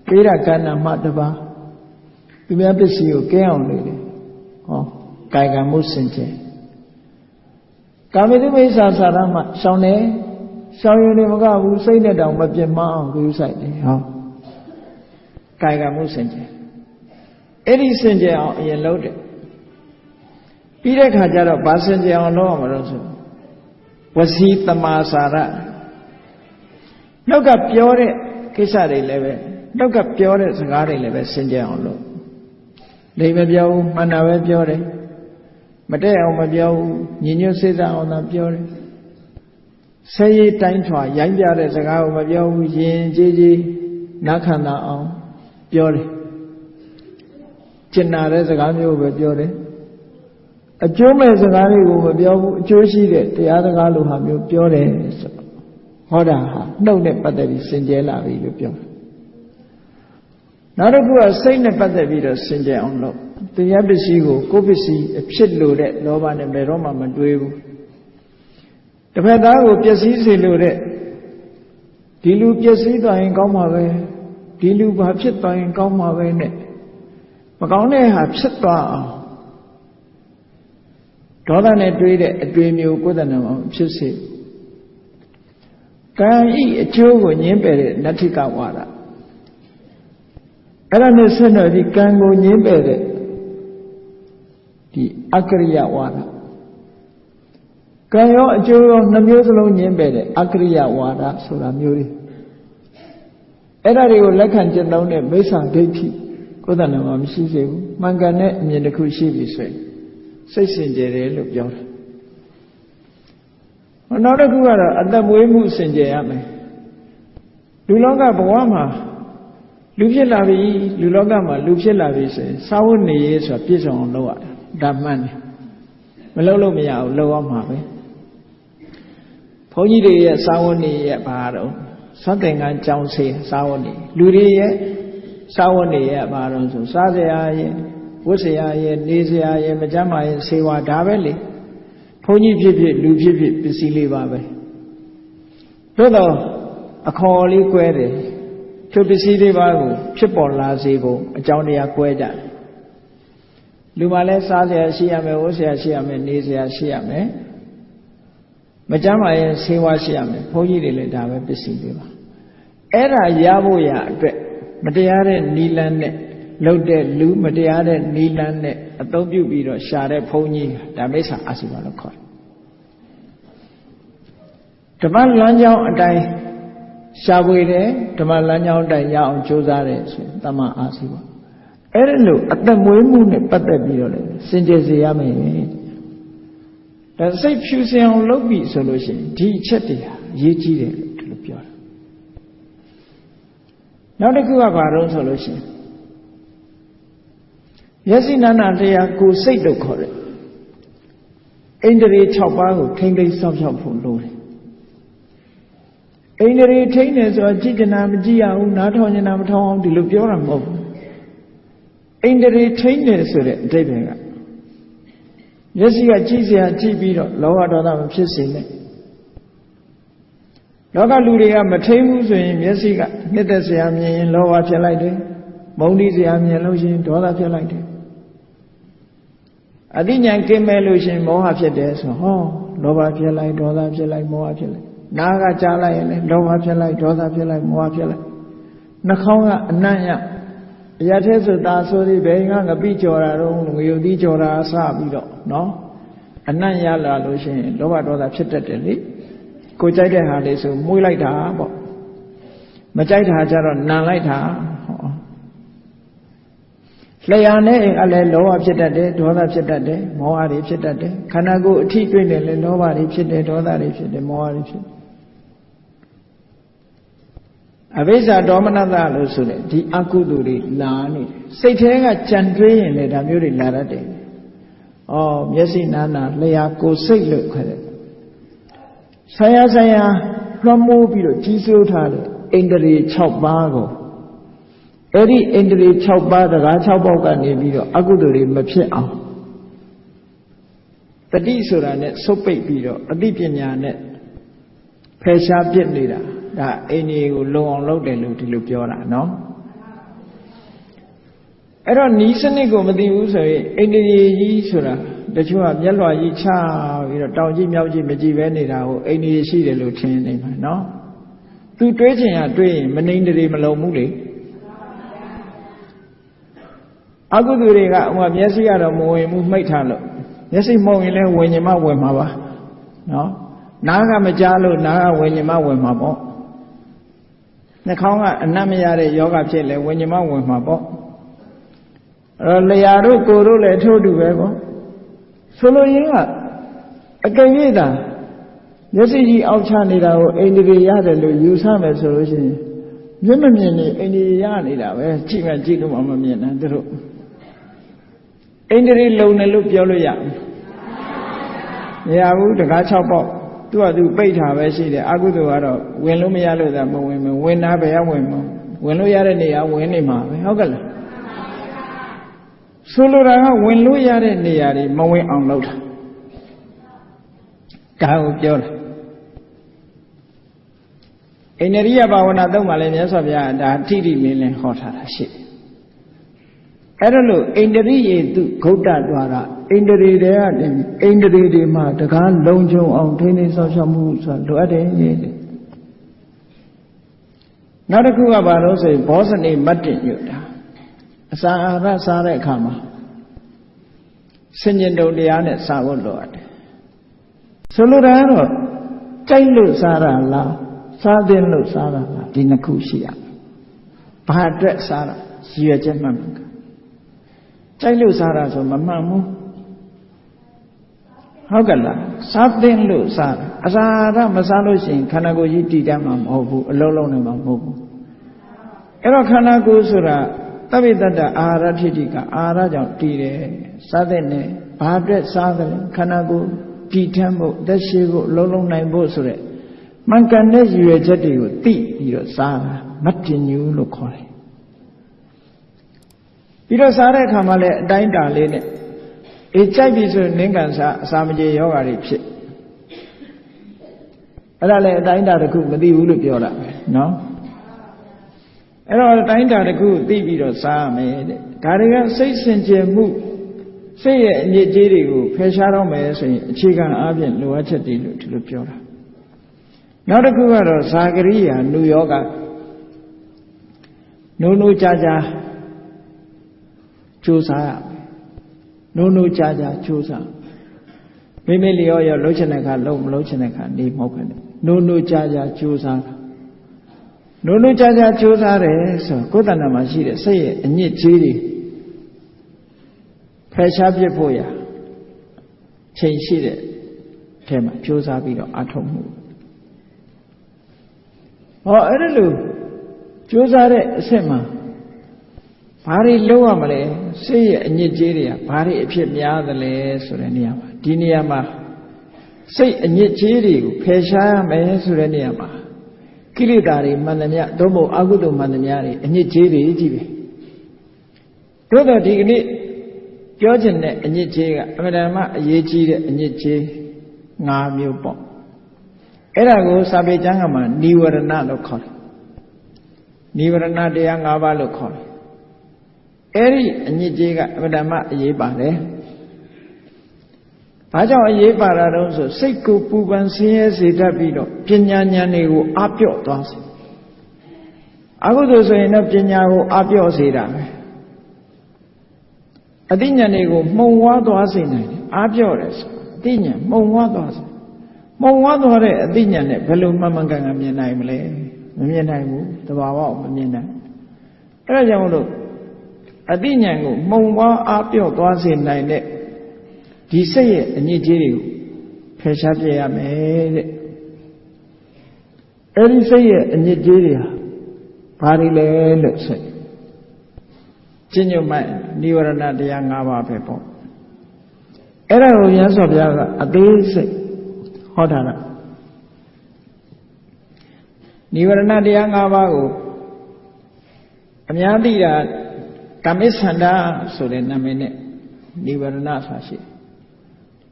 ပေးတာကဏ္ဍမှတပါသူများပစ္စည်းကိုကဲအောင်လုပ်တယ်ဟောကာယကံမှုစင်ကြယ်ကာမိတုမိစ္ဆာစာရမှရှောင်တယ်ရှောင်ယူနေမကဘူးစိတ်နဲ့တောင်မပြတ်မအောင်ကြိုးဆိုင်တယ်ဟောကာယကံမှုစင်ကြယ်အဲ့ဒီစင်ကြယ်အောင်အရင်လုပ်တယ်ပြီးတဲ့ခါကျတော့ဘာစင်ကြယ်အောင်လုပ်ရမှာလို့ဆိုဝစီတမာစာရနောက်ကပြောတဲ့ကိစ္စတွေလည်းပဲနောက်ကပြောတဲ့စကားတွေလည်းပဲစင်ကြယ်အောင်လုပ်လိမ့်မပြောဘူးမှန်တာပဲပြောတယ်မတည့်အောင်မပြောဘူးညီညွတ်စေတအောင်သာပြောတယ်ဆဲရည်တိုင်းထွာရိုင်းပြတဲ့စကားကိုမပြောဘူးယဉ်ကျေးကျေးနားခံတာအောင်ပြောတယ်ကျင်နာတဲ့စကားမျိုးပဲပြောတယ်အကျိုးမဲ့စကားတွေကိုမပြောဘူးအကျိုးရှိတဲ့တရားစကားလိုဟာမျိုးပြောတယ်ဆိုဟောတာဟာနှုတ်နဲ့ပတ်သက်ပြီးစင်ကြယ်လာပြီလို့ပြောတယ်နောက်တစ်ခုကစိတ်နဲ့ပတ်သက်ပြီးတော့စင်ကြယ်အောင်လုပ်တရားပစ္စည်းကိုကိုယ်ပစ္စည်းအဖြစ်လို့တဲ့လောဘနဲ့ဘယ်တော့မှမတွေးဘူးတစ်ဖက်သားကိုပျက်စီးစေလို့တဲ့ဒီလူပျက်စီးသွားရင်ကောင်းမှာပဲဒီလူဘာဖြစ်သွားရင်ကောင်းမှာပဲနဲ့မကောင်းတဲ့ဟာဖြစ်သွားအောင်ဒေါသနဲ့တွေးတဲ့အတွေ့မျိုးကိုယ်တဏ္ဍာမှာဖြစ်စေကံဤအကျိုးကိုညှင်းပယ်တဲ့နတ္ထိကဝါဒအဲ့ဒါနဲ့ဆက်နွယ်ပြီးကံကိုညှင်းပယ်တဲ့ဒီအကရိယဝါဒကံရောအကျိုးရောနှမျိုးစလုံးညှင်းပယ်တဲ့အကရိယဝါဒဆိုတာမျိုးတွေအဲ့ဒါတွေကိုလက်ခံကျင့်သုံးတဲ့မိစ္ဆာဒိဋ္ဌိကိုယ်တဏ္ဍာမှာမရှိစေဘူးမှန်ကန်တဲ့အမြင်တစ်ခုရှိပြီဆိုရင်စိတ်စင်ကြယ်တယ်လို့ပြောတယ်နောက်တစ်ခုကတော့အသက်မွေးမှုစင်ကြယ်ရမယ်လူလောကဘဝမှာလူဖြစ်လာပြီလူလောကမှာလူဖြစ်လာပြီဆိုရင်စာဝတ်နေရေးဆိုတာပြည့်စုံအောင်လုပ်ရတယ်ဒါမှန်တယ်မလုပ်လို့မရဘူးလုပ်ရမှာပဲဘုန်းကြီးတွေရဲ့စာဝတ်နေရဲ့ဘာတော့သတ်သင်္ကန်းကြောင်းစေစာဝတ်နေလူတွေရဲ့စာဝတ်နေရဲ့ဘာတော့ဆိုစားစရာရဲ့ဝတ်စရာရဲ့နေစရာရဲ့မကြမ်းမာရဲ့ဆေးဝါးဒါပဲလေဘုန်းကြီးဖြစ်ဖြစ်လူဖြစ်ဖြစ်ပစ္စည်းလေးပါပဲသို့တော့အခေါ်လေးကွဲတယ်သူပစ္စည်းလေးပါကိုဖြစ်ပေါ်လာစေဖို့အကြောင်းတရားကွဲကြတယ်လူမှလည်းစားစရာရှိရမယ်ဝတ်စရာရှိရမယ်နေစရာရှိရမယ်မကြမ်းမာရဲ့ဆေးဝါးရှိရမယ်ဘုန်းကြီးတွေလည်းဒါပဲပစ္စည်းလေးပါအဲ့ဒါရဖို့ရအတွက်မတရားတဲ့နီလန်းနဲ့လှုပ်တဲ့လူမတရားတဲ့နီလန်းနဲ့အသုံးပြုပြီးတော့ရှာတဲ့ဘုန်းကြီးဒါမိစ္ဆာအာစီဝါလို့ခေါ်တယ်ဓမ္မလမ်းကြောင်းအတိုင်းရှာဖွေတယ်ဓမ္မလမ်းကြောင်းအတိုင်းရအောင်ကြိုးစားတယ်ဆိုရင်တမ္မာအာစီဝါအဲ့ဒါလို့အသက်မွေးမှုနဲ့ပတ်သက်ပြီးတော့လည်းစင်ကြယ်စေရမယ်ဒါစိတ်ဖြူစင်အောင်လုပ်ပြီဆိုလို့ရှိရင်ဒီအချက်တွေဟာအရေးကြီးတယ်လို့ဒီလိုပြောတာနောက်တစ်ခုကဘာလို့ဆိုလို့ရှိရင်မျက်စိနာနာတရားကိုစိတ်လို့ခေါ်တယ်ဣန္ဒြေ6ပါးကိုထိမ့်သိမ်းစောင့်ရှောက်ဖို့လိုတယ်ဣန္ဒြေထိမ့်တယ်ဆိုတာကြည်ကျင်တာမကြည့်ရဘူးနားထောင်ကျင်တာမထောင်အောင်ဒီလိုပြောတာမဟုတ်ဘူးဣန္ဒြေထိမ့်တယ်ဆိုတဲ့အဓိပ္ပာယ်ကမျက်စိကကြည့်စရာကြည့်ပြီးတော့လောဘဒေါသမဖြစ်စေနဲ့လောကလူတွေကမထိမ့်ဘူးဆိုရင်မျက်စိကနှစ်သက်စရာမြင်ရင်လောဘဖြစ်လိုက်တယ်မုန်းတီးစရာမြင်လို့ရှိရင်ဒေါသဖြစ်လိုက်တယ်အသိဉာဏ်ကင်းမဲ့လို့ရှိရင်မောဟဖြစ်တယ်ဆိုဟောလောဘဖြစ်လိုက်ဒေါသဖြစ်လိုက်မောဟဖြစ်လိုက်နားကကြားလိုက်ရင်လည်းလောဘဖြစ်လိုက်ဒေါသဖြစ်လိုက်မောဟဖြစ်လိုက်နှာခေါင်းကအနံ့ရအရာထဲဆိုတာဆိုပြီးဘယ်ကငပိကြော်တာတော့ငရုတ်သီးကြော်တာစပြီးတော့နော်အနံ့ရလာလို့ရှိရင်လောဘဒေါသဖြစ်တတ်တယ်လေကိုကြိုက်တဲ့ဟာလေးဆိုမွေးလိုက်တာပေါ့မကြိုက်တာကြတော့နံလိုက်တာဟောလျှာနဲ့အလည်းလောဘဖြစ်တတ်တယ်ဒေါသဖြစ်တတ်တယ်မောဟတွေဖြစ်တတ်တယ်ခန္ဓာကိုယ်အထိတွေ့နေလဲလောဘတွေဖြစ်တယ်ဒေါသတွေဖြစ်တယ်မောဟတွေဖြစ်အဘိဇ္ဇာဒေါမနတလို့ဆိုတဲ့ဒီအကုသိုလ်တွေလာနေစိတ်ထဲကကြံတွေးရင်လည်းဒါမျိုးတွေလာတတ်တယ်။အော်မျက်စိနာနာလျှာကိုယ်စိတ်လို့ခေါ်တယ်။ဆရာလွှမ်းမိုးပြီးတော့ကြီးစိုးထားတဲ့ဣန္ဒြေ6ပါးကိုအဲ့ဒီဣန္ဒြေ6ပါးတကား6ပေါက်ကနေပြီးတော့အကုသိုလ်တွေမဖြစ်အောင်တတိဆိုတာနဲ့ဆုတ်ပိတ်ပြီးတော့အသိပညာနဲ့ ဖယ်ရှားပြစ်နေတာဒါအိန္ဒိယကိုလုံအောင်လုပ်တယ်လို့ဒီလိုပြောတာနော်အဲ့တော့နီးစနစ်ကိုမသိဘူးဆိုရင်အိန္ဒိယကြီးဆိုတာတချို့ကမျက်လွှာကြီးချပြီးတော့တောင်ကြီးမြောက်ကြီးမကြည့်ပဲနေတာကိုအိန္ဒိယရှိတယ်လို့ထင်နေမှာနော်သူတွေးချင်ရတွေးရင်မနှိမ့်တည်းမလုံဘူးလေအကုသိုလ်တွေကမျက်စိကတော့မဝင်ဘူးမှိတ်ထားလို့မျက်စိမှုံရင်လည်းဝင်ရင်မှဝင်မှာပါနော်နားကမကြားလို့နားကဝင်ရင်မှဝင်မှာပေါ့နှာခေါင်းကအနတ်မရတဲ့ယောဂဖြစ်လဲဝင်ရင်မှဝင်မှာပေါ့အဲ့တော့လျာတို့ကိုယ်တို့လည်းထို့တူပဲပေါ့ဆိုလိုရင်းကအကယ်၍သာမျက်စိကြီးအောက်ချနေတာကိုအိန္ဒိယရတယ်လို့ယူဆမယ်ဆိုလို့ရှိရင်မျက်မမြင်နေအိန္ဒိယရနေတာပဲကြည့်မှကြည့်လို့မှမမြင်နိုင်သူတို့အိန္ဒိယလုံတယ်လို့ပြောလို့ရမရဘူးတကား6ပေါက်သူကသူပိတ်ထားပဲရှိတယ်အကုသိုလ်ကတော့ဝင်လို့မရလို့သာမဝင်ဘူးဝင်တာပဲဝင်မှာဝင်လို့ရတဲ့နေရာဝင်နေမှာပဲဟုတ်ကဲ့လားဆိုလိုတာကဝင်လို့ရတဲ့နေရာတွေမဝင်အောင်လုပ်တာဒါကိုပြောတာအိန္ဒိယဘာဝနာသုံးပါလေမြတ်စွာဘုရားဒါထိတိလင်းလင်းဟောထားတာရှိတယ်အဲ့ဒါလို့အိန္ဒိယေတုဂௌတ္တဒွါရအိန္ဒိတွေကနေအိန္ဒိတွေမှာတကားလုံခြုံအောင်ထိန်းသိမ်းဆောင်ရှောက်မှုဆိုတာလိုအပ်တယ်နောက်တစ်ခုကဘာလို့ဆိုရင်ဘောဇနိမတ္တင်ညွတ်တာအစာအာဟာရစားတဲ့အခါမှာဆင်ញင်တုံတရားနဲ့စားဖို့လိုအပ်တယ်ဆိုလိုတာကတော့ကြိုက်လို့စားတာလားစားတဲ့လို့စားတာလားဒီနှစ်ခုရှိရဘာအတွက်စားတာရည်ရွယ်ချက်မှန်မှန်ကြိုက်လို့စားတာဆိုမမှန်ဘူးဟုတ်ကဲ့လားစားတဲ့လို့စားတာအစာအာဟာရမစားလို့ရှိရင်ခန္ဓာကိုယ်ကြီးတည်တတ်မှာမဟုတ်ဘူးအလုံးလုံးနဲ့မှာမဟုတ်ဘူးအဲ့တော့ခန္ဓာကိုယ်ဆိုတာတပိတ္တအာဟာရဖြစ်တိကအာဟာရကြောင့်တည်တယ်စားတဲ့နဲ့ဘာအတွက်စားတယ်ခန္ဓာကိုယ်တည်ထမ်းဖို့သက်ရှိဖို့လုံးလုံးနိုင်ဖို့ဆိုတဲ့မှန်ကန်တဲ့ရည်ရွယ်ချက်တွေကိုသိပြီးတော့စားတာမတ္တညူလို့ခေါ်တယ်ပြီးတော့စားတဲ့အခါမှာလည်းအတိုင်းတာလေးနဲ့ကြိုက်ပြီဆိုရင်နင်းကန်စားအစာမကြေယောဂါတွေဖြစ်အဲ့ဒါလည်းအတိုင်းတာတစ်ခုမသိဘူးလို့ပြောတာပဲနော်အဲ့တော့အတိုင်းတာတစ်ခုသိပြီးတော့စားရမယ်တဲ့ဒါတွေကစိတ်စင်ကြယ်မှုစိတ်ရဲ့အညစ်အကြေးတွေကိုဖယ်ရှားတော့မယ်ဆိုရင်အခြေခံအားဖြင့်လိုအပ်ချက်တွေလို့ဒီလိုပြောတာနောက်တစ်ခုကတော့ဇာကရိယာနုယောဂနိုးနိုးကြာကြာကြိုးစားရနိုးနိုးကြာကြာကြိုးစားမိမိလျော်ရောလှုပ်ချင်တဲ့ခါလှုပ်မလှုပ်ချင်တဲ့ခါနေမဟုတ်ပဲနိုးနိုးကြာကြာကြိုးစားနိုးနိုးကြာကြာကြိုးစားတယ်ဆိုကိုယ်တဏ္ဍာမှာရှိတဲ့စိတ်ရဲ့အညစ်အကြေးတွေဖယ်ရှားပြစ်ဖို့ရချိန်ရှိတဲ့ထဲမှာကြိုးစားပြီးတော့အထောက်မှုအဲ့ဒါလို့ကြိုးစားတဲ့အဆင့်မှာဘာတွေလုပ်ရမလဲစိတ်ရဲ့အညစ်အကြေးတွေကဘာတွေအဖြစ်များသလဲဆိုတဲ့နေရာမှာဒီနေရာမှာစိတ်အညစ်အကြေးတွေကိုဖယ်ရှားရမယ်ဆိုတဲ့နေရာမှာကိလေသာတွေမှန်သမျှသို့မဟုတ်အကုသိုလ်မှန်သမျှတွေအညစ်အကြေးတွေကြီးပဲတို့တော့ဒီကနေ့ပြောချင်တဲ့အညစ်အကြေးကအမှန်တမ်းအရေးကြီးတဲ့အညစ်အကြေး၅မျိုးပေါ့အဲ့ဒါကိုစာပေကျမ်းကမှာနိဝရဏလို့ခေါ်တယ်နိဝရဏတရား၅ပါးလို့ခေါ်တယ်အဲ့ဒီအညစ်အကြေးကအမှန်တမ်းအရေးပါတယ်ဘာကြောင့်အရေးပါတာတုံးဆိုစိတ်ကိုပူပန်ဆင်းရဲစေတတ်ပြီးတော့ပညာဉာဏ်တွေကိုအပြော့သွားစေအကုသိုလ်ဆိုရင်တော့ပညာကိုအပြော့စေတာပဲအသိဉာဏ်တွေကိုမှုံဝါးသွားစေနိုင်တယ်အပြော့တယ်ဆိုအသိဉာဏ်မှုံဝါးသွားစေမှုံဝါးသွားတဲ့အသိဉာဏ်နဲ့ဘယ်လိုမှန်မှန်ကန်ကန်မြင်နိုင်မလဲမမြင်နိုင်ဘူးတဘာဝမမြင်နိုင်အဲ့ဒါကြောင့်လို့အသိဉာဏ်ကိုမှုံဝါးအပြော့သွားစေနိုင်တဲ့ဒီစိတ်ရဲ့အညစ်အကြေးတွေကိုဖယ်ရှားပြရမယ်တဲ့အဲ့ဒီစိတ်ရဲ့အညစ်အကြေးတွေဟာဘာတွေလဲလို့ဆိုကျင့်ညွတ်မှနိဝရဏတရား၅ပါးပဲပေါ့အဲ့ဒါကိုမြတ်စွာဘုရားကအသေးစိတ်ဟောထားတာနိဝရဏတရား၅ပါးကိုအများသိတာကမ္မစ္ဆန္ဒဆိုတဲ့နာမည်နဲ့နိဝရဏဆိုတာရှိတယ်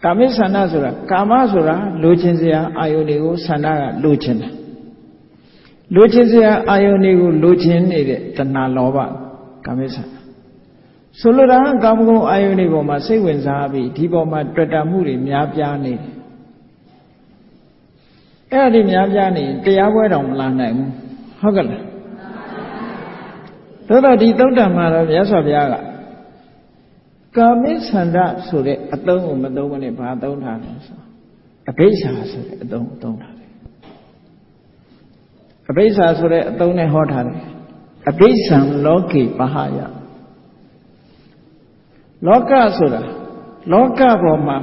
ကာမိဆန္ဒဆိုတာကာမဆိုတာလိုချင်စရာအာယုန်တွေကိုဆန္ဒကလိုချင်တယ်လိုချင်စရာအာယုန်တွေကိုလိုချင်နေတဲ့တဏှာလောဘကာမိဆန္ဒဆိုလိုတာကာမဂုဏ်အာယုန်တွေပေါ်မှာစိတ်ဝင်စားပြီးဒီပေါ်မှာတွေ့တာမှုတွေများပြားနေတယ်အဲ့ဒါဒီများပြားနေတရားပွဲတော်မလာနိုင်ဘူးဟုတ်ကဲ့လားသို့တော့ဒီသုတ္တံမှာတော့မြတ်စွာဘုရားကကာမိဆန္ဒဆိုတဲ့အသုံးကိုမသုံးဘဲနဲ့ဘာသုံးထားလဲဆိုအဘိဓါဆိုတဲ့အသုံးကိုသုံးထားတယ်အဘိဓါဆိုတဲ့အသုံးနဲ့ဟောထားတယ်အဘိဓံလောကေပဟယလောကဆိုတာလောကပေါ်မှာ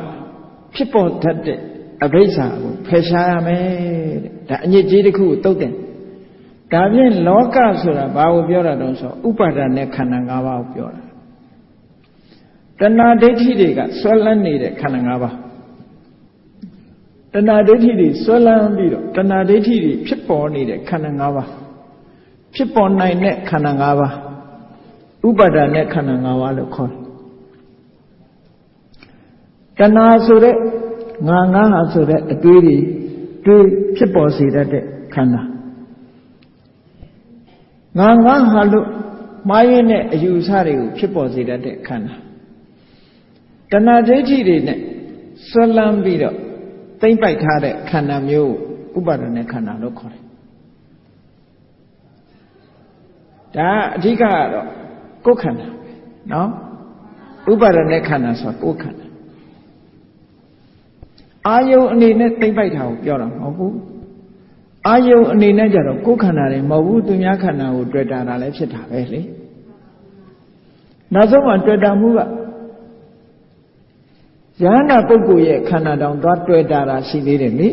ဖြစ်ပေါ်တတ်တဲ့အဘိဓါကိုဖယ်ရှားရမယ်တဲ့ဒါအညစ်အကြေးတစ်ခုကိုတုတ်တယ်ဒါဖြင့်လောကဆိုတာဘာကိုပြောတာတုံးဆိုဥပါဒာနဲ့ခန္ဓာ၅ပါးကိုပြောတာတဏှာဒိဋ္ဌိတွေကဆွဲလန်းနေတဲ့ခန္ဓာ၅ပါးတဏှာဒိဋ္ဌိတွေဆွဲလန်းပြီးတော့တဏှာဒိဋ္ဌိတွေဖြစ်ပေါ်နေတဲ့ခန္ဓာ၅ပါးဖြစ်ပေါ်နိုင်တဲ့ခန္ဓာ၅ပါးဥပါဒာနဲ့ခန္ဓာ၅ပါးလို့ခေါ်တယ်တဏှာဆိုတဲ့ငါဟာဆိုတဲ့အတွေးတွေဖြစ်ပေါ်စေတတ်တဲ့ခန္ဓာငါဟာလို့မှားရင်းတဲ့အယူအဆတွေကိုဖြစ်ပေါ်စေတတ်တဲ့ခန္ဓာတဏှာဒိဋ္ဌိတွေနဲ့ဆွဲလန်းပြီးတော့သိမ့်ပိုက်ထားတဲ့ခန္ဓာမျိုးဥပါဒณะခန္ဓာလို့ခေါ်တယ်ဒါအဓိကကတော့ကိုယ်ခန္ဓာနော်ဥပါဒณะခန္ဓာဆိုတာကိုယ်ခန္ဓာအာယုန်အနေနဲ့သိမ့်ပိုက်တာကိုပြောတာမဟုတ်ဘူးအာယုန်အနေနဲ့ကြတော့ကိုယ်ခန္ဓာတွေမဟုတ်ဘူးသူများခန္ဓာကိုတွေ့တာလည်းဖြစ်တာပဲလေနောက်ဆုံးမှတွေ့တာမှုကယဟန္တာပုဂ္ဂိုလ်ရဲ့ခန္ဓာတောင်သွားတွေ့တာရှိသေးတယ်လေ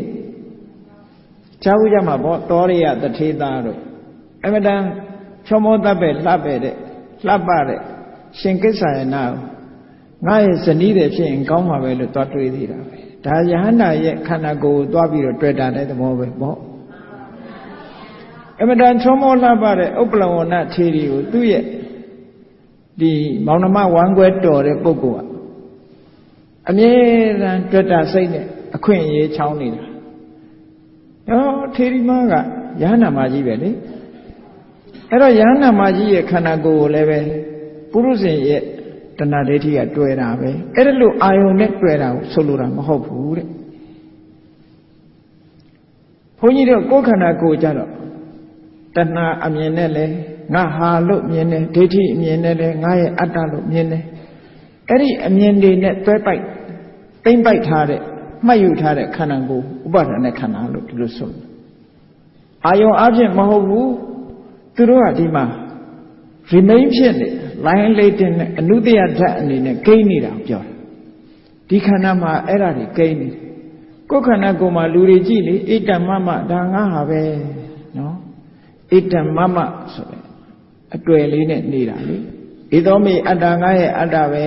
ကြားဥကြမှာပေါ့သောရိယတထေသာတို့အမတန်ချောမောတတ်ပဲလှပတဲ့ရှင်ကိစ္ဆာယနာငါရဲ့ဇနီးတယ်ဖြစ်ရင်ကောင်းမှာပဲလို့သွားတွေးသေးတာပဲဒါယဟန္တာရဲ့ခန္ဓာကိုယ်ကိုသွားပြီးတော့တွေ့တာတဲ့သဘောပဲပေါ့အမတန်ချောမောလှပတဲ့ဥပ္ပလဝဏထေရီကိုသူ့ရဲ့ဒီမောင်နှမဝမ်းကွဲတော်တဲ့ပုဂ္ဂိုလ်ကအမြဲတမ်းတွေ့တာစိတ်နဲ့အခွင့်အရေးချောင်းနေတာထေရီမကယဟန္တာမကြီးပဲလေအဲ့တော့ယဟန္တာမကြီးရဲ့ခန္ဓာကိုယ်ကိုလည်းပဲပုရုဇဉ်ရဲ့တဏှာဒိဋ္ဌိကတွေ့တာပဲအဲ့ဒါလို့အာယုန်နဲ့တွေ့တာကိုဆိုလိုတာမဟုတ်ဘူးတဲ့ဘုန်းကြီးတို့ကိုယ်ခန္ဓာကိုယ်ကြတော့တဏှာအမြင်နဲ့လဲငါဟာလို့မြင်တယ်ဒိဋ္ဌိအမြင်နဲ့လဲငါရဲ့အတ္တလို့မြင်တယ်အဲ့ဒီအမြင်တွေနဲ့တွဲပိုက်သိမ့်ပိုက်ထားတဲ့မှတ်ယူထားတဲ့ခန္ဓာကိုယ်ဥပါဒณะခန္ဓာလို့ဒီလိုဆိုတယ်အာယုံအဖြစ်မဟုတ်ဘူးသူတို့ကဒီမှာ remain ဖြစ်နေ line latent နဲ့အနုတ္တယဓာတ်အနေနဲ့ကိန်းနေတာပြောတာဒီခန္ဓာမှာအဲ့ဒါတွေကိန်းနေကိုယ်ခန္ဓာကိုယ်မှာလူတွေကြည့်လေဣတ္တမမဒါငါဟာပဲနော်ဣတ္တမမဆိုတဲ့အတွေ့လေးနဲ့နေတာလေဧသောမေအတ္တငါရဲ့အတ္တပဲ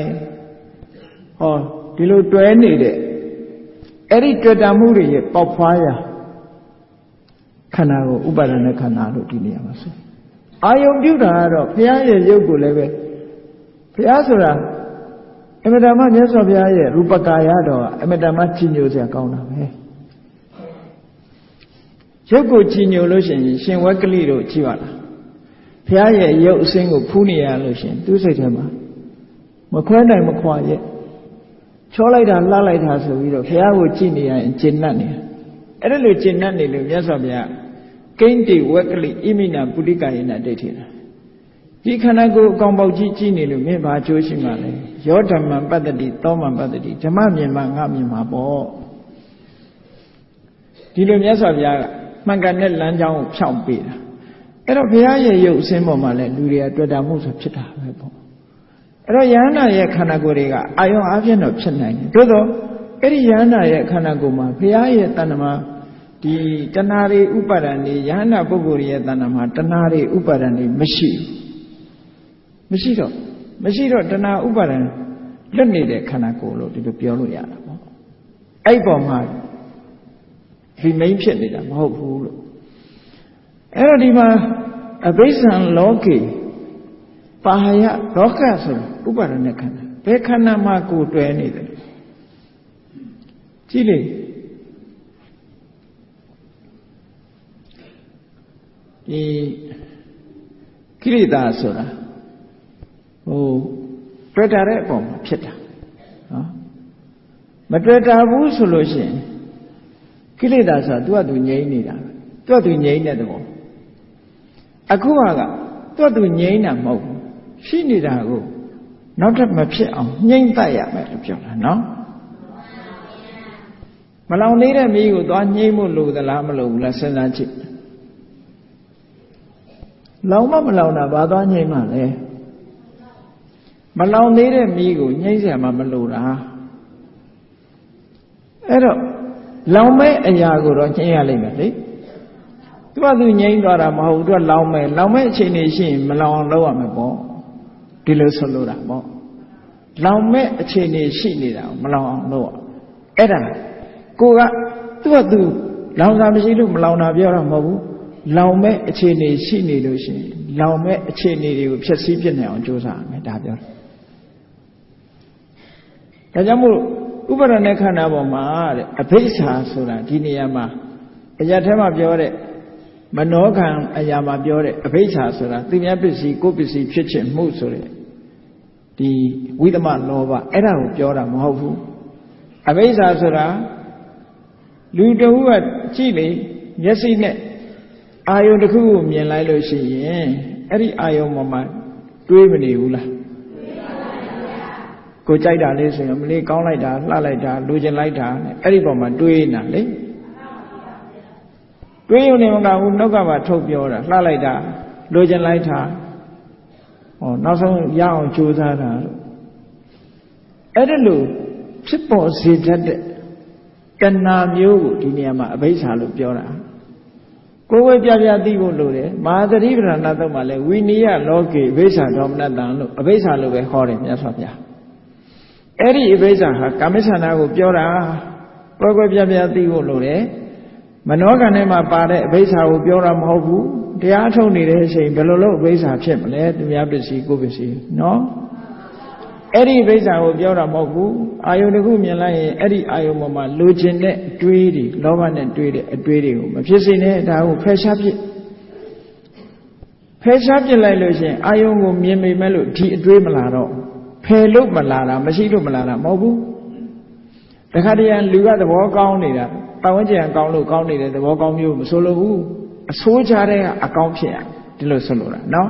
ဟောဒီလိုတွဲနေတဲ့အဲ့ဒီတွေ့တာမှုတွေရဲ့ပေါက်ဖွားရာခန္ဓာကိုဥပါဒณะခန္ဓာလို့ဒီနေရာမှာဆိုအာယုံပြုတာကတော့ဘုရားရဲ့ရုပ်ကိုလည်းပဲဘုရားဆိုတာအမတ္တမမြတ်စွာဘုရားရဲ့ရူပကာယတော်အမတ္တမကြီးညိုစရာကောင်းတာပဲရုပ်ကိုကြီးညိုလို့ရှိရင်ရှင်ဝက်ကလိတို့ကြည့်ပါလားဘုရားရဲ့ရုပ်အစင်းကိုဖူးနေရလို့ရှိရင်သူ့စိတ်ထဲမှာမခွဲနိုင်မခွာရဲ့ချောလိုက်တာလှလိုက်တာဆိုပြီးတော့ဘုရားကိုကြည့်နေရရင်ကျဉ်တ်နေအဲ့ဒါလိုကျဉ်တ်နေလို့မြတ်စွာဘုရားကိန်းတိဝက်ကလိဣမိနာပုရိကာယေနဒိဋ္ဌိနာဒီခန္ဓာကိုယ်အကောင်ပေါက်ကြီးကြည့်နေလို့မင်းဘာအကျိုးရှိမှလဲယောဓမ္မံပတ္တတိသောမံပတ္တတိဓမ္မမြင်မှငါမြင်မှာပေါ့ဒီလိုမြတ်စွာဘုရားကမှန်ကန်တဲ့လမ်းကြောင်းကိုဖြောင့်ပေးတာအဲ့တော့ဘုရားရဲ့ရုပ်အစင်းပေါ်မှာလည်းလူတွေကတွေ့တာမှုဆိုဖြစ်တာပဲပေါ့အဲ့တော့ယန္နာရဲ့ခန္ဓာကိုယ်တွေကအာယုံအပြင်တော့ဖြစ်နိုင်တယ်သို့တော့အဲ့ဒီယန္နာရဲ့ခန္ဓာကိုယ်မှာဘုရားရဲ့တဏ္ဍမှာဒီတဏှာတွေဥပါဒဏ်တွေယန္နာပုဂ္ဂိုလ်ရဲ့တဏ္ဍမှာတဏှာတွေဥပါဒဏ်တွေမရှိတော့တဏှာဥပါဒဏ်လွတ်နေတဲ့ခန္ဓာကိုယ်လို့ဒီလိုပြောလို့ရတာပေါ့အဲ့ပေါ်မှာဒီမိန်ဖြစ်နေတာမဟုတ်ဘူးလို့အဲ့တော့ဒီမှာအဘိဓံလောကေပါဟယလောကဆိုဥပါဒณะခန္ဓာဘယ်ခန္ဓာမှာကိုယ်တွဲနေတယ် ကြည့်လေဒီကိလေသာဆိုတာတွေ့တာတဲ့အပေါ်မှာဖြစ်တာနော်မတွေ့တာဘူးဆိုလို့ရှိရင်ကိလေသာဆိုတာသူကသူငြိမ်းနေတာသူကသူငြိမ်းတဲ့သဘောအခုကသူကသူငြိမ်းတာမဟုတ်ဘူးရှိနေတာကိုနောက်ထပ်မဖြစ်အောင်ငြိမ်းတတ်ရမယ်လို့ပြောတာနော်မလောင်သေးတဲ့မီးကိုသွားငြိမ်းဖို့လိုသလားမလိုဘူးလားစဉ်းစားကြည့်လောင်မလောင်တာဘာသွားငြိမ်းမှလဲမလောင်သေးတဲ့မီးကိုငြိမ်းเสียမှမလိုတာအဲ့တော့လောင်မဲ့အရာကိုတော့ငြိမ်းရလိမ့်မယ်လေသူကသူငြိမ်းသွားတာမဟုတ်ဘူးသူကလောင်မဲ့အချိန်နေရှိရင်မလောင်အောင်လုပ်ရမယ်ပေါ့ဒီလိုဆိုလိုတာပေါ့လောင်မဲ့အချိန်နေရှိနေတာကိုမလောင်အောင်လုပ်ရအဲ့ဒါကိုကသူကသူလောင်တာမရှိလို့မလောင်တာပြောတာမဟုတ်ဘူးလောင်မဲ့အခြေအနေရှိနေလို့ရှိရင်လောင်မဲ့အခြေအနေတွေကိုဖျက်ဆီးပြစ်နိုင်အောင်ကြိုးစားရမယ်ဒါပြောတာဒါကြောင့်မို့ဥပါဒณะခန္ဓာပေါ်မှာတဲ့အဘိဓါဆိုတာဒီနေရာမှာအရာထဲမှာပြောတဲ့မနောကံအရာမှာပြောတဲ့အဘိဓါဆိုတာသူများပစ္စည်းကိုယ်ပစ္စည်းဖြစ်ခြင်းမှုဆိုတဲ့ဒီဝိသမလောဘအဲ့ဒါကိုပြောတာမဟုတ်ဘူးအဘိဓါဆိုတာလူတဦးကကြည့်လေမျက်စိနဲ့အာယုံတစ်ခုကိုမြင်လိုက်လို့ရှိရင်အဲ့ဒီအာယုံပေါ်မှာတွေးမနေဘူးလားကိုကြိုက်တာလေးဆိုရင်မလေးကောင်းလိုက်တာလှလိုက်တာလူကျင်လိုက်တာအဲ့ဒီပေါ်မှာတွေးနေတာလေတွေးရုံနဲ့မကဘူးနောက်ကပါထုတ်ပြောတာလှလိုက်တာလူကျင်လိုက်တာနောက်ဆုံးရအောင်ကြိုးစားတာအဲ့ဒါလို့ဖြစ်ပေါ်စေတတ်တဲ့တဏှာမျိုးကိုဒီနေရာမှာအဘိဓါလို့ပြောတာကိုယ်ဝဲပြပြသိဖို့လိုတယ်မဟာသတိပဋ္ဌာန်သုတ်မှာလဲဝိနည်းလောကေအဘိဓါဒေါမနတံလို့အဘိဓါလို့ပဲဟောတယ်မြတ်စွာဘုရားအဲ့ဒီအဘိဓါဟာကာမိစ္ဆန္ဒကိုပြောတာကိုယ်ဝဲပြပြသိဖို့လိုတယ်မနောကံထဲမှာပါတဲ့အဘိဓါကိုပြောတာမဟုတ်ဘူးတရားထုတ်နေတဲ့အချိန်ဘယ်လိုလုပ်အဘိဓါဖြစ်မလဲသူများပစ္စည်းကိုယ်ပစ္စည်းနော်အဲ့ဒီအဘိဓါကိုပြောတာမဟုတ်ဘူးအာယုန်တစ်ခုမြင်လိုက်ရင်အဲ့ဒီအာယုန်ပေါ်မှာလိုချင်တဲ့အတွေးတွေလောဘနဲ့တွေးတဲ့အတွေးတွေကိုမဖြစ်စေနဲ့ဒါကိုဖယ်ရှားပစ်လိုက်လို့ရှိရင်အာယုန်ကိုမြင်မိမဲ့လို့ဒီအတွေးမလာတော့ဖယ်လို့မလာတာမရှိလို့မလာတာမဟုတ်ဘူးတခါတည်းလူကသဘောကောင်းနေတာပတ်ဝန်းကျင်ကောင်းလို့ကောင်းနေတဲ့သဘောကောင်းမျိုးမဆိုလိုဘူးအဆိုးကြတဲ့အကောင်းဖြစ်ရဒီလိုဆိုလိုတာနော်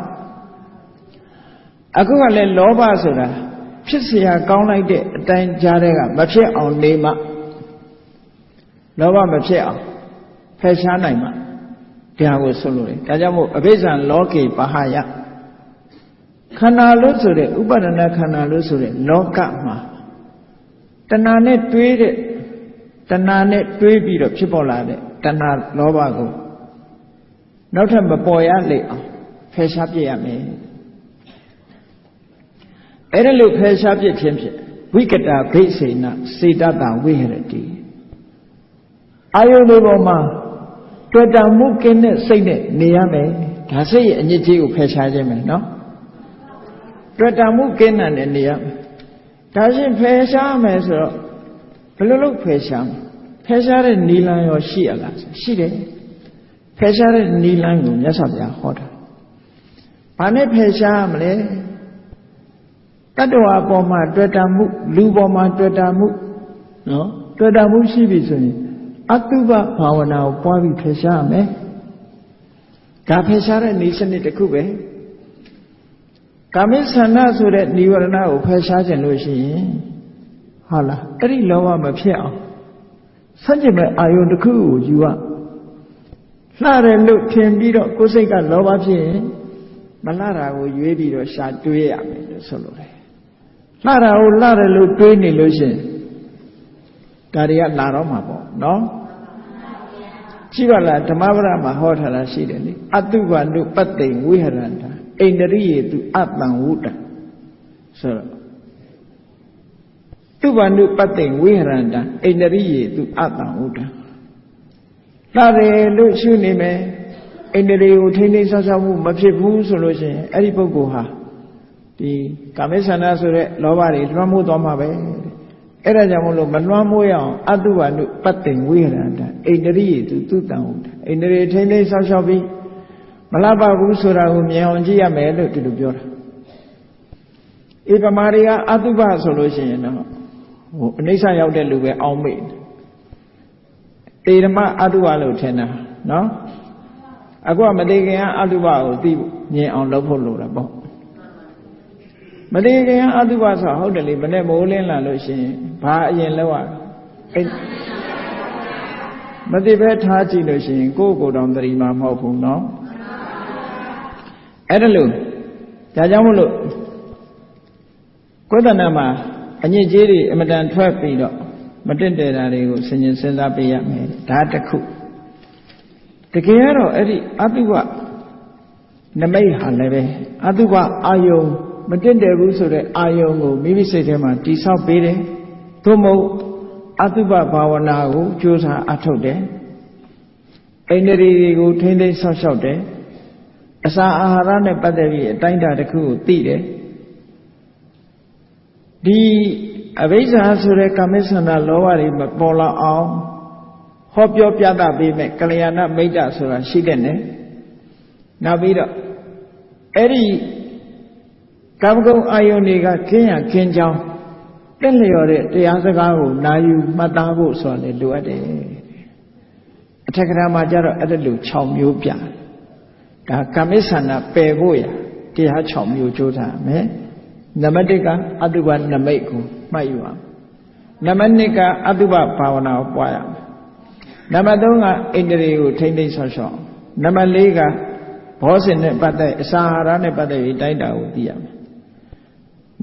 အခုကလည်းလောဘဆိုတာဖြစ်เสียကောင်းလိုက်တဲ့အတိုင်းကြားတဲ့ကမဖြစ်အောင်နေမှလောဘမဖြစ်အောင်ဖယ်ရှားနိုင်မှဒါကိုဆိုလို့တယ်ဒါကြောင့်မို့အဘိဇံလောကေပဟယခန္ဓာလို့ဆိုတဲ့ဥပါဒณะခန္ဓာလို့ဆိုတဲ့လောကမှာတဏှာနဲ့တွေးပြီးတော့ဖြစ်ပေါ်လာတဲ့တဏှာလောဘကိုနောက်ထပ်မပေါ်ရလေအောင်ဖယ်ရှားပြရမယ်အဲ့ဒါလို့ဖယ်ရှားပြခြင်းဖြင့်ဝိကတာဘိစေနစေတတဝိဟရတိအာယုန်တွေပေါ်မှာတွေ့တာမှုကင်းတဲ့စိတ်နဲ့နေရမယ်ဒါစိတ်ရဲ့အညစ်အကြေးကိုဖယ်ရှားခြင်းပဲနော်တွေ့တာမှုကင်းတဲ့နေရမယ်ဒါရှင်ဖယ်ရှားမယ်ဆိုတော့ဘယ်လိုလုပ်ဖယ်ရှားမလဲဖယ်ရှားတဲ့နီလန်းရောရှိရလားရှိတယ်ဖယ်ရှားတဲ့နီလန်းကိုမြတ်စွာဘုရားဟောတာဘာနဲ့ဖယ်ရှားမလဲတတ္တဝါပေါ်မှာတွေ့တာမှုလူပေါ်မှာတွေ့တာမှုနော်တွေ့တာမှုရှိပြီဆိုရင်အတုပဘာဝနာကိုပွားပြီးဖယ်ရှားရမယ်ဒါဖယ်ရှားတဲ့နည်းစနစ်တစ်ခုပဲကာမိဆန္ဒဆိုတဲ့និဝရဏကိုဖယ်ရှားခြင်းလို့ရှိရင်ဟုတ်လားအဲ့ဒီလောဘမဖြစ်အောင်ဆန့်ကျင်မဲ့အာယုန်တစ်ခုကိုယူရလှတယ်လို့ထင်ပြီးတော့ကိုယ်စိတ်ကလောဘဖြစ်ရင်မလှတာကိုရွေးပြီးတော့ရှာတွေးရမယ်လို့ဆိုလိုတယ်လှတာကိုလှတယ်လို့တွေးနေလို့ရှိရင်ဒါတွေကလာတော့မှာပေါ့နော်ရှိပါလားဓမ္မပဒမှာဟောထားတာရှိတယ်လေအတုပနုပတ္တိဝိဟရန္တာအိန္ဒရိယေတုအတံဝုတ္တဆိုတော့တုပနုပတ္တိဝိဟရန္တာအိန္ဒရိယေတုအတံဝုတ္တလှတယ်လို့ရှုနေမယ်အိန္ဒြေကိုထိမ့်သိမ်းဆောက်ရှောက်မှုမဖြစ်ဘူးဆိုလို့ရှိရင်အဲ့ဒီပုဂ္ဂိုလ်ဟာဒီကာမိဆန္ဒဆိုတဲ့လောဘတွေလွှမ်းမိုးသွားမှာပဲ အဲ့ဒါကြောင့်မလို့မလွှမ်းမိုးရအောင်အတုဝနုပတ္တိဝိဟရန္တအိန္ဒြိယေသူသူတံဟုတ်အိန္ဒြေထိမ့်သိမ်းဆောက်ရှောက်ပြီးမလှပဘူးဆိုတာကိုမြင်အောင်ကြည့်ရမယ်လို့ဒီလိုပြောတာဧပမာတွေကအတုပဆိုလို့ရှိရင်တော့ဟိုအနိစ္စရောက်တဲ့လူပဲအောင်းမိတ်တေဓမ္မအတုပလို့ထင်တာနော်အခုကမသေးခင်ကအတုပကိုသိမြင်အောင်လုပ်ဖို့လိုတာပေါ့မသေးခင်ကအတုပဆိုဟုတ်တယ်လေမနဲ့မိုးလင်းလာလို့ရှိရင်ဘာအရင်လောက်ရအဲ့မသေးပဲထားကြည့်လို့ရှိရင်ကိုယ့်ကိုယ်တော်သတိမှမဟုတ်ဘူးနော်အဲ့ဒါလို့ဒါကြောင့်မလို့ကိုယ်တဏ္ဍာမှာအညစ်အကြေးတွေအမတန်ထွက်ပြီးတော့မတင့်တယ်တာတွေကိုဆင်ញင်စဉ်းစားပေးရမယ်ဒါတစ်ခုတကယ်ကတော့အဲ့ဒီအတုပနမိတ်ဟာလည်းပဲအတုပအာယုံမတင့်တယ်ဘူးဆိုတဲ့အာယုံကိုမိမိစိတ်ထဲမှာတိဆောက်ပေးတယ်သို့မဟုတ်အတုပဘာဝနာကိုကြိုးစားအထုတ်တယ်အိန္ဒြေတွေကိုထိမ့်သိမ်းဆောက်ရှောက်တယ်အစာအာဟာရနဲ့ပတ်သက်ပြီးအတိုင်းအတာတစ်ခုကိုသိတယ်ဒီအဘိဇ္ဇာဆိုတဲ့ကာမိသန္တာလောဘတွေမပေါ်လာအောင်ဟောပြောပြသပေးမဲ့ကလျာဏမိတ်တဆိုတာရှိတဲ့နဲ့နောက်ပြီးတော့အဲ့ဒီကာမဂုဏ်အာယုန်တွေကခင်းရခင်းချောင်းတက်လျော်တဲ့တရားစကားကိုနာယူမှတ်သားဖို့ဆိုတာလေလိုအပ်တယ်အထက်ကရာမှာကျတော့အဲ့ဒါလို6မျိုးပြဒါကာမိသန္တာပယ်ဖို့ရတရား6မျိုးကြိုးစားမယ်နံပါတ်1ကအတုပနမိတ်ကိုမှတ်ယူအောင်နံပါတ်2ကအတုပဘာဝနာကိုပွားရမယ်နံပါတ်3ကအိန္ဒြေကိုထိမ့်သိမ်းဆောက်ရှောက်နံပါတ်4ကဘောဇဉ်နဲ့ပတ်သက်အစာအာဟာရနဲ့ပတ်သက်ပြီးတိုက်တာကိုသိရမယ်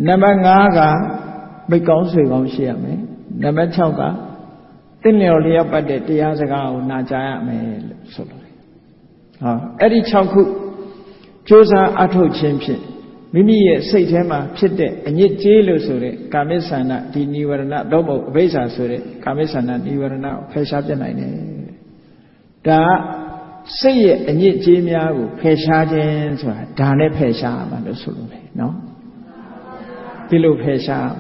နံပါတ်5ကမိတ်ကောင်းဆွေကောင်းရှိရမယ်နံပါတ်6ကတင့်လျော်လျောက်ပတ်တဲ့တရားစကားကိုနာကြားရမယ်လို့ဆိုလိုတယ်ဟောအဲ့ဒီ6ခုကြိုးစားအထုတ်ခြင်းဖြင့်မိမိရဲ့စိတ်ထဲမှာဖြစ်တဲ့အညစ်အကြေးလို့ဆိုတဲ့ကာမိသန္တာဒီနိဝရဏတော့မဟုတ်အဘိဇ္ဇာဆိုတဲ့ကာမိသန္တာနိဝရဏကိုဖယ်ရှားပြနိုင်တယ်ဒါစိတ်ရဲ့အညစ်အကြေးများကိုဖယ်ရှားခြင်းဆိုတာဒါနဲ့ဖယ်ရှားမှာလို့ဆိုလို့လေနော်ဒီလိုဖယ်ရှား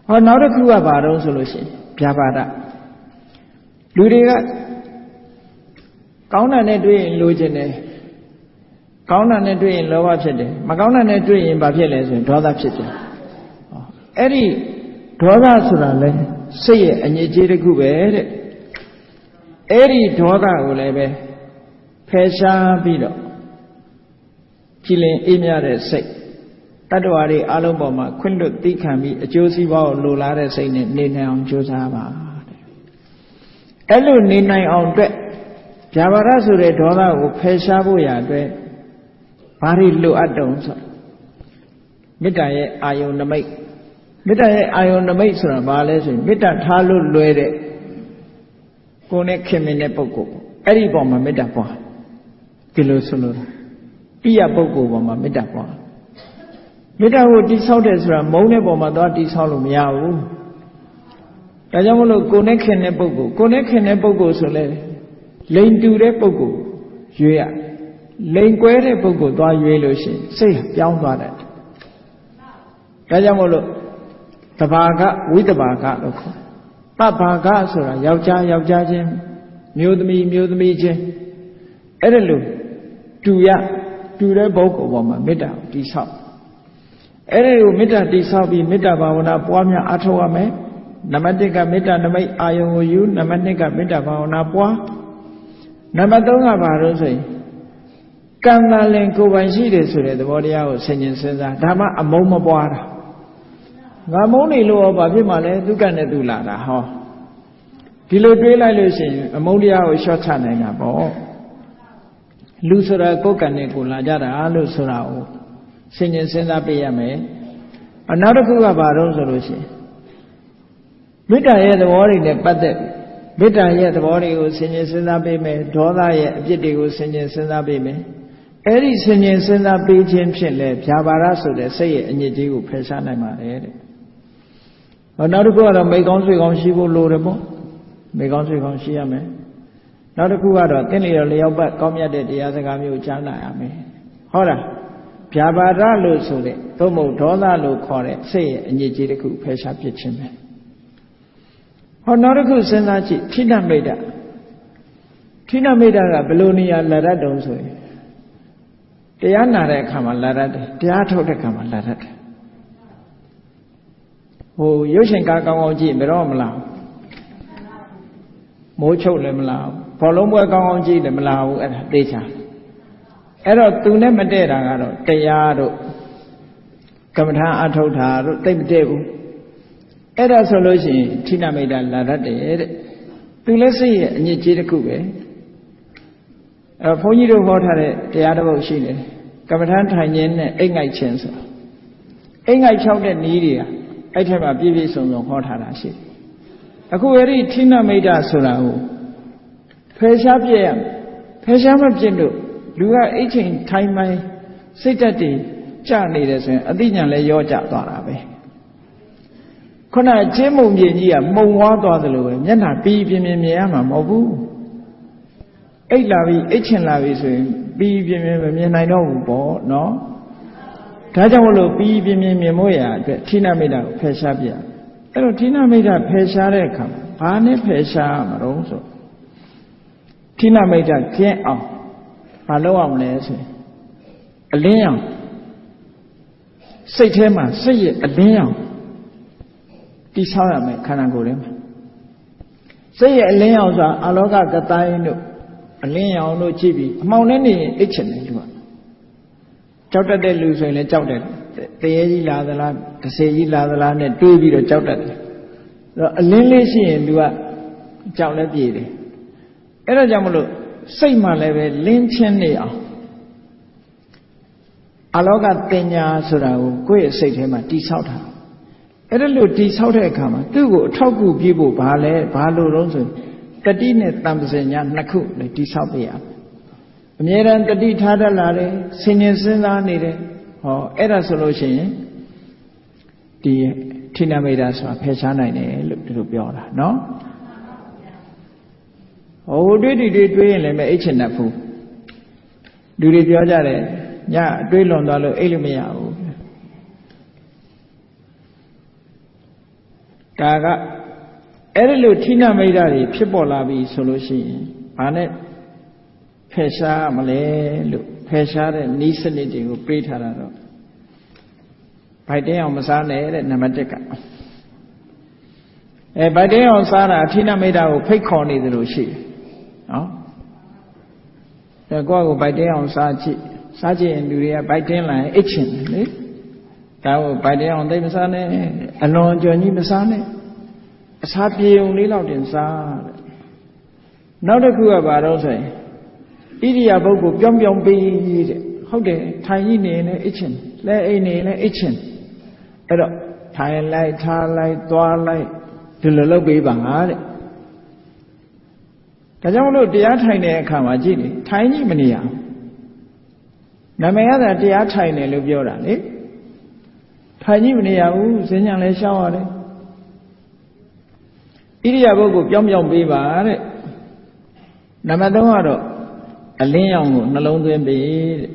ဟောနောက်တစ်ခုကဘာတော့ဆိုလို့ရှိရင်ဗျာပါဒလူတွေကကောင်းတာနဲ့တွေ့ရင်လိုချင်တယ်ကောင်းတာနဲ့တွေ့ရင်လောဘဖြစ်တယ်မကောင်းတာနဲ့တွေ့ရင်ဘာဖြစ်လဲဆိုရင်ဒေါသဖြစ်တယ်အဲ့ဒီဒေါသဆိုတာလဲစိတ်ရဲ့အညစ်အကြေးတစ်ခုပဲတဲ့အဲ့ဒီဒေါသကိုလည်းပဲဖယ်ရှားပြီးတော့ကြည်လင်အေးမြတဲ့စိတ်တတ္တဝါတွေအလုံးပေါ်မှာခွင့်လွတ်သိခံပြီးအကျိုးစီးပွားကိုလိုလားတဲ့စိတ်နဲ့နေနိုင်အောင်ကြိုးစားပါတဲ့အဲ့လိုနေနိုင်အောင်အတွက်ဗျာပါဒဆိုတဲ့ဒေါသကိုဖယ်ရှားဖို့ရအတွက်ဘာတွေလိုအပ်တုံးဆိုမေတ္တာရဲ့အာယုန်နမိတ်မေတ္တာရဲ့အာယုန်နမိတ်ဆိုတာဘာလဲဆိုရင်မေတ္တာထားလို့လွယ်တဲ့ကိုယ်နဲ့ခင်မင်တဲ့ပုဂ္ဂိုလ်အဲ့ဒီပေါ်မှာမေတ္တာပွားဒီလိုဆိုလို့ပြည့်ရပုဂ္ဂိုလ်ပေါ်မှာမေတ္တာပွားမေတ္တာကိုတိဆောက်တယ်ဆိုတာမုန်းတဲ့ပေါ်မှာသွားတိဆောက်လို့မရဘူးဒါကြောင့်မလို့ကိုယ်နဲ့ခင်တဲ့ပုဂ္ဂိုလ်ကိုယ်နဲ့ခင်တဲ့ပုဂ္ဂိုလ်ဆိုလဲလိန်တူတဲ့ပုဂ္ဂိုလ်ရွေးရလိန်ကွဲတဲ့ပုဂ္ဂိုလ်သွားရွေးလို့ရှိရင်စိတ်ပြောင်းသွားတယ်ဒါကြောင့်မို့လို့တဘာကဝိတဘာကလို့ခေါ်တဘာကဆိုတာယောက်ျားယောက်ျားချင်းမျိုးသမီးမျိုးသမီးချင်းအဲ့ဒါလို့တူတဲ့ပုဂ္ဂိုလ်ပေါ်မှာမေတ္တာကိုတည်ဆောက်အဲ့ဒါကိုမေတ္တာတည်ဆောက်ပြီးမေတ္တာဘာဝနာပွားများအားထုတ်ရမယ်နံပါတ်1ကမေတ္တာနမိတ်အာယုံကိုယူနံပါတ်2ကမေတ္တာဘာဝနာပွားနံပါတ်3ကဘာလို့ဆိုရင်ကံတန်လင်ကိုယ်ပိုင်ရှိတယ်ဆိုတဲ့သဘောတရားကိုဆင်ញင်စဉ်းစားဒါမှအမုန်းမပွားတာငါမုန်းနေလို့ရောဘာဖြစ်မှလဲသူကနဲ့သူလာတာဟောဒီလိုတွေးလိုက်လို့ရှိရင်အမုန်းတရားကိုရှော့ချနိုင်တာပေါ့လူဆိုတာကိုယ်ကံနဲ့ကိုယ်လာကြတာလို့ဆိုတာကိုဆင်ញင်စဉ်းစားပေးရမယ်နောက်တစ်ခုကဘာတော့ဆိုလို့ရှိရင်မေတ္တာရဲ့သဘောတွေနဲ့ပတ်သက်မေတ္တာရဲ့သဘောတွေကိုဆင်ញင်စဉ်းစားပေးမယ်ဒေါသရဲ့အပြစ်တွေကိုဆင်ញင်စဉ်းစားပေးမယ်အဲ့ဒီဆင်ញင်စဉ်းစားပေးခြင်းဖြင့်လဲဗျာပါဒဆိုတဲ့စိတ်ရဲ့အညစ်အကြေးကိုဖယ်ရှားနိုင်ပါတယ်တဲ့နောက်တစ်ခုကတော့မိကောင်းဆွေကောင်းရှိဖို့လိုတယ်ပေါ့မိကောင်းဆွေကောင်းရှိရမယ်နောက်တစ်ခုကတော့တင့်လျော်လျောက်ပတ်ကောင်းမြတ်တဲ့တရားစကားမျိုးကြားနာရမယ်ဟုတ်လား ဗျာပါဒလို့ဆိုတဲ့သို့မဟုတ်ဒေါသလို့ခေါ်တဲ့စိတ်ရဲ့အညစ်အကြေးတစ်ခုဖယ်ရှားပစ်ခြင်းပဲဟောနောက်တစ်ခုစဉ်းစားကြည့်ဌိနမိတ်တာဌိနမိတ်တာကဘယ်လိုနေရာလာရတုံးဆိုရင်တရားနာတဲ့အခါမှာလာရတယ်တရားထုတ်တဲ့အခါမှာလာရတယ်ဟိုရုပ်ရှင်ကားကောင်းကောင်းကြည့်ဘယ်တော့မလားမိုးချုပ်လည်းမလားဘောလုံးပွဲကောင်းကောင်းကြည့်လည်းမလားဘူးအဲ့ဒါသိချာအဲ့တော့သူနဲ့မတည့်တာကတော့တရားတို့ကမ္မထာအထုတ်တာတို့သိမတည့်ဘူးအဲ့ဒါဆိုလို့ရှိရင်ဌိနမိတ်တာလာရတယ်တဲ့သူလည်းစိတ်ရဲ့အညစ်အကြေးတစ်ခုပဲအဲ့ဘုန်းကြီးတို့ဟောထားတဲ့တရားတစ်ပုဒ်ရှိတယ်ကမ္မထာထိုင်ခြင်းနဲ့အိတ်ငိုက်ခြင်းဆိုအိတ်ငိုက်ဖြောက်တဲ့နည်းတွေကအဲ့ထက်မှပြည့်ပြည့်စုံစုံဟောထားတာရှိတယ်အခုအဲ့ဒီဌိနမိတ်တာဆိုတာကိုဖယ်ရှားပြည့်ရဖယ်ရှားမပြည့်လို့လူကအိတ်ချိန်ထိုင်မှစိတ်ဓာတ်တွေကျနေတယ်ဆိုရင်အသိဉာဏ်လည်းရောကျသွားတာပဲခုနကျင်းမုံမြင်ကြီးကမှုံဝါးသွားသလိုပဲမျက်နှာပီးပြင်းပြင်းမြင်ရမှာမဟုတ်ဘူးအိတ်လာပြီအိတ်ချင်လာပြီဆိုရင်ပီးပြင်းပြင်းမမြင်နိုင်တော့ဘူးပေါ့နော်ဒါကြောင့်မလို့ပီးပြင်းပြင်းမြင်မို့ရအတွက်ဌိနမိတ်တာကိုဖယ်ရှားပြအဲ့တော့ဌိနမိတ်တာဖယ်ရှားတဲ့အခါဘာနဲ့ဖယ်ရှားမှာတော့ဆိုဌိနမိတ်တာကျင်းအောင်ဘာလုပ်အောင်လဲဆိုရင်အလင်းအောင်စိတ်ထဲမှာစိတ်ရဲ့အလင်းအောင်တိဆောက်ရမယ်ခန္ဓာကိုယ်ထဲမှာစိတ်ရဲ့အလင်းအောင်ဆိုတာအာလောကကတိုင်းတို့အလင်းအောင်တို့ကြည့်ပြီးအမှောင်နဲ့နေရင်အိတ်ချင်တယ်လူကကြောက်တတ်တဲ့လူဆိုရင်လည်းကြောက်တယ်တရေကြီးလာသလားတဆေကြီးလာသလားနဲ့တွေးပြီးတော့ကြောက်တတ်တယ်အဲ့တော့အလင်းလေးရှိရင်လူကကြောက်လည်းပြေးတယ်အဲ့ဒါကြောင့်မလို့စိတ်မှလည်းပဲလင်းချင်းနေအောင်အလောကတင်ညာဆိုတာကိုကိုယ့်ရဲ့စိတ်ထဲမှာတိဆောက်တာအဲ့ဒါလို့တိဆောက်တဲ့အခါမှာသူ့ကိုအထောက်အကူပြုဖို့ဘာလဲဘာလို့တော့ဆိုတတိနဲ့တမ္ပစညာနှစ်ခုနဲ့တိဆောက်ပြရအမြဲတမ်းတတိထားတတ်လာတယ်ဆင်ញင်စဉ်းစားနေတယ်ဟောအဲ့ဒါဆိုလို့ရှိရင်ဒီဌိနမိတ်တာဆိုတာဖယ်ရှားနိုင်တယ်လို့သူတို့ပြောတာနော်ဟိုတွေးတွေးရင်လည်းမအိတ်ချင်တတ်ဘူးလူတွေပြောကြတယ်ညအတွေးလွန်သွားလို့အိတ်လို့မရဘူးဒါကအဲ့ဒီလိုဌိနမိတ်တာတွေဖြစ်ပေါ်လာပြီဆိုလို့ရှိရင်ဘာနဲ့ဖယ်ရှားမလဲလို့ဖယ်ရှားတဲ့နည်းစနစ်တွေကိုပြေးထားတာတော့ဗိုက်တင်းအောင်မစားနဲ့တဲ့နံပါတ်1ကဗိုက်တင်းအောင်စားတာဌိနမိတ်တာကိုဖိတ်ခေါ်နေသလိုရှိတယ်နော်ဒါကိုယ့်ကိုဗိုက်တင်းအောင်စားကြည့်ရင်လူတွေကဗိုက်တင်းလာရင်အိတ်ချင်တယ်လေဒါကိုဗိုက်တင်းအောင်သိမစားနဲ့အလွန်ကြော်ကြီးမစားနဲ့အစာပြေုံလေးလောက်တင်စားတဲ့နောက်တစ်ခုကဘာတော့ဆိုရင်ဣရိယာပုဂ္ဂိုလ်ပြောင်းပြီးတဲ့ဟုတ်တယ်ထိုင်ကြီးနေရင်လည်းအိတ်ချင်လဲအိတ်နေရင်လည်းအိတ်ချင်အဲ့တော့ထိုင်လိုက်ထားလိုက်သွားလိုက်ဒီလိုလုပ်ပေးပါတဲ့ဒါကြောင့်မလို့တရားထိုင်တဲ့အခါမှာကြည့်လေထိုင်ကြီးမနေရဘူးနာမည်ရတာတရားထိုင်တယ်လို့ပြောတာလေထိုင်ကြီးမနေရဘူးဈဉ္ညာလည်းရှောက်ရတယ်ဣရိယာပုဂ္ဂိုလ်ပြောင်းပေးပါတဲ့နံပါတ်3ကတော့အလင်းရောင်ကိုနှလုံးသွင်းပေးတဲ့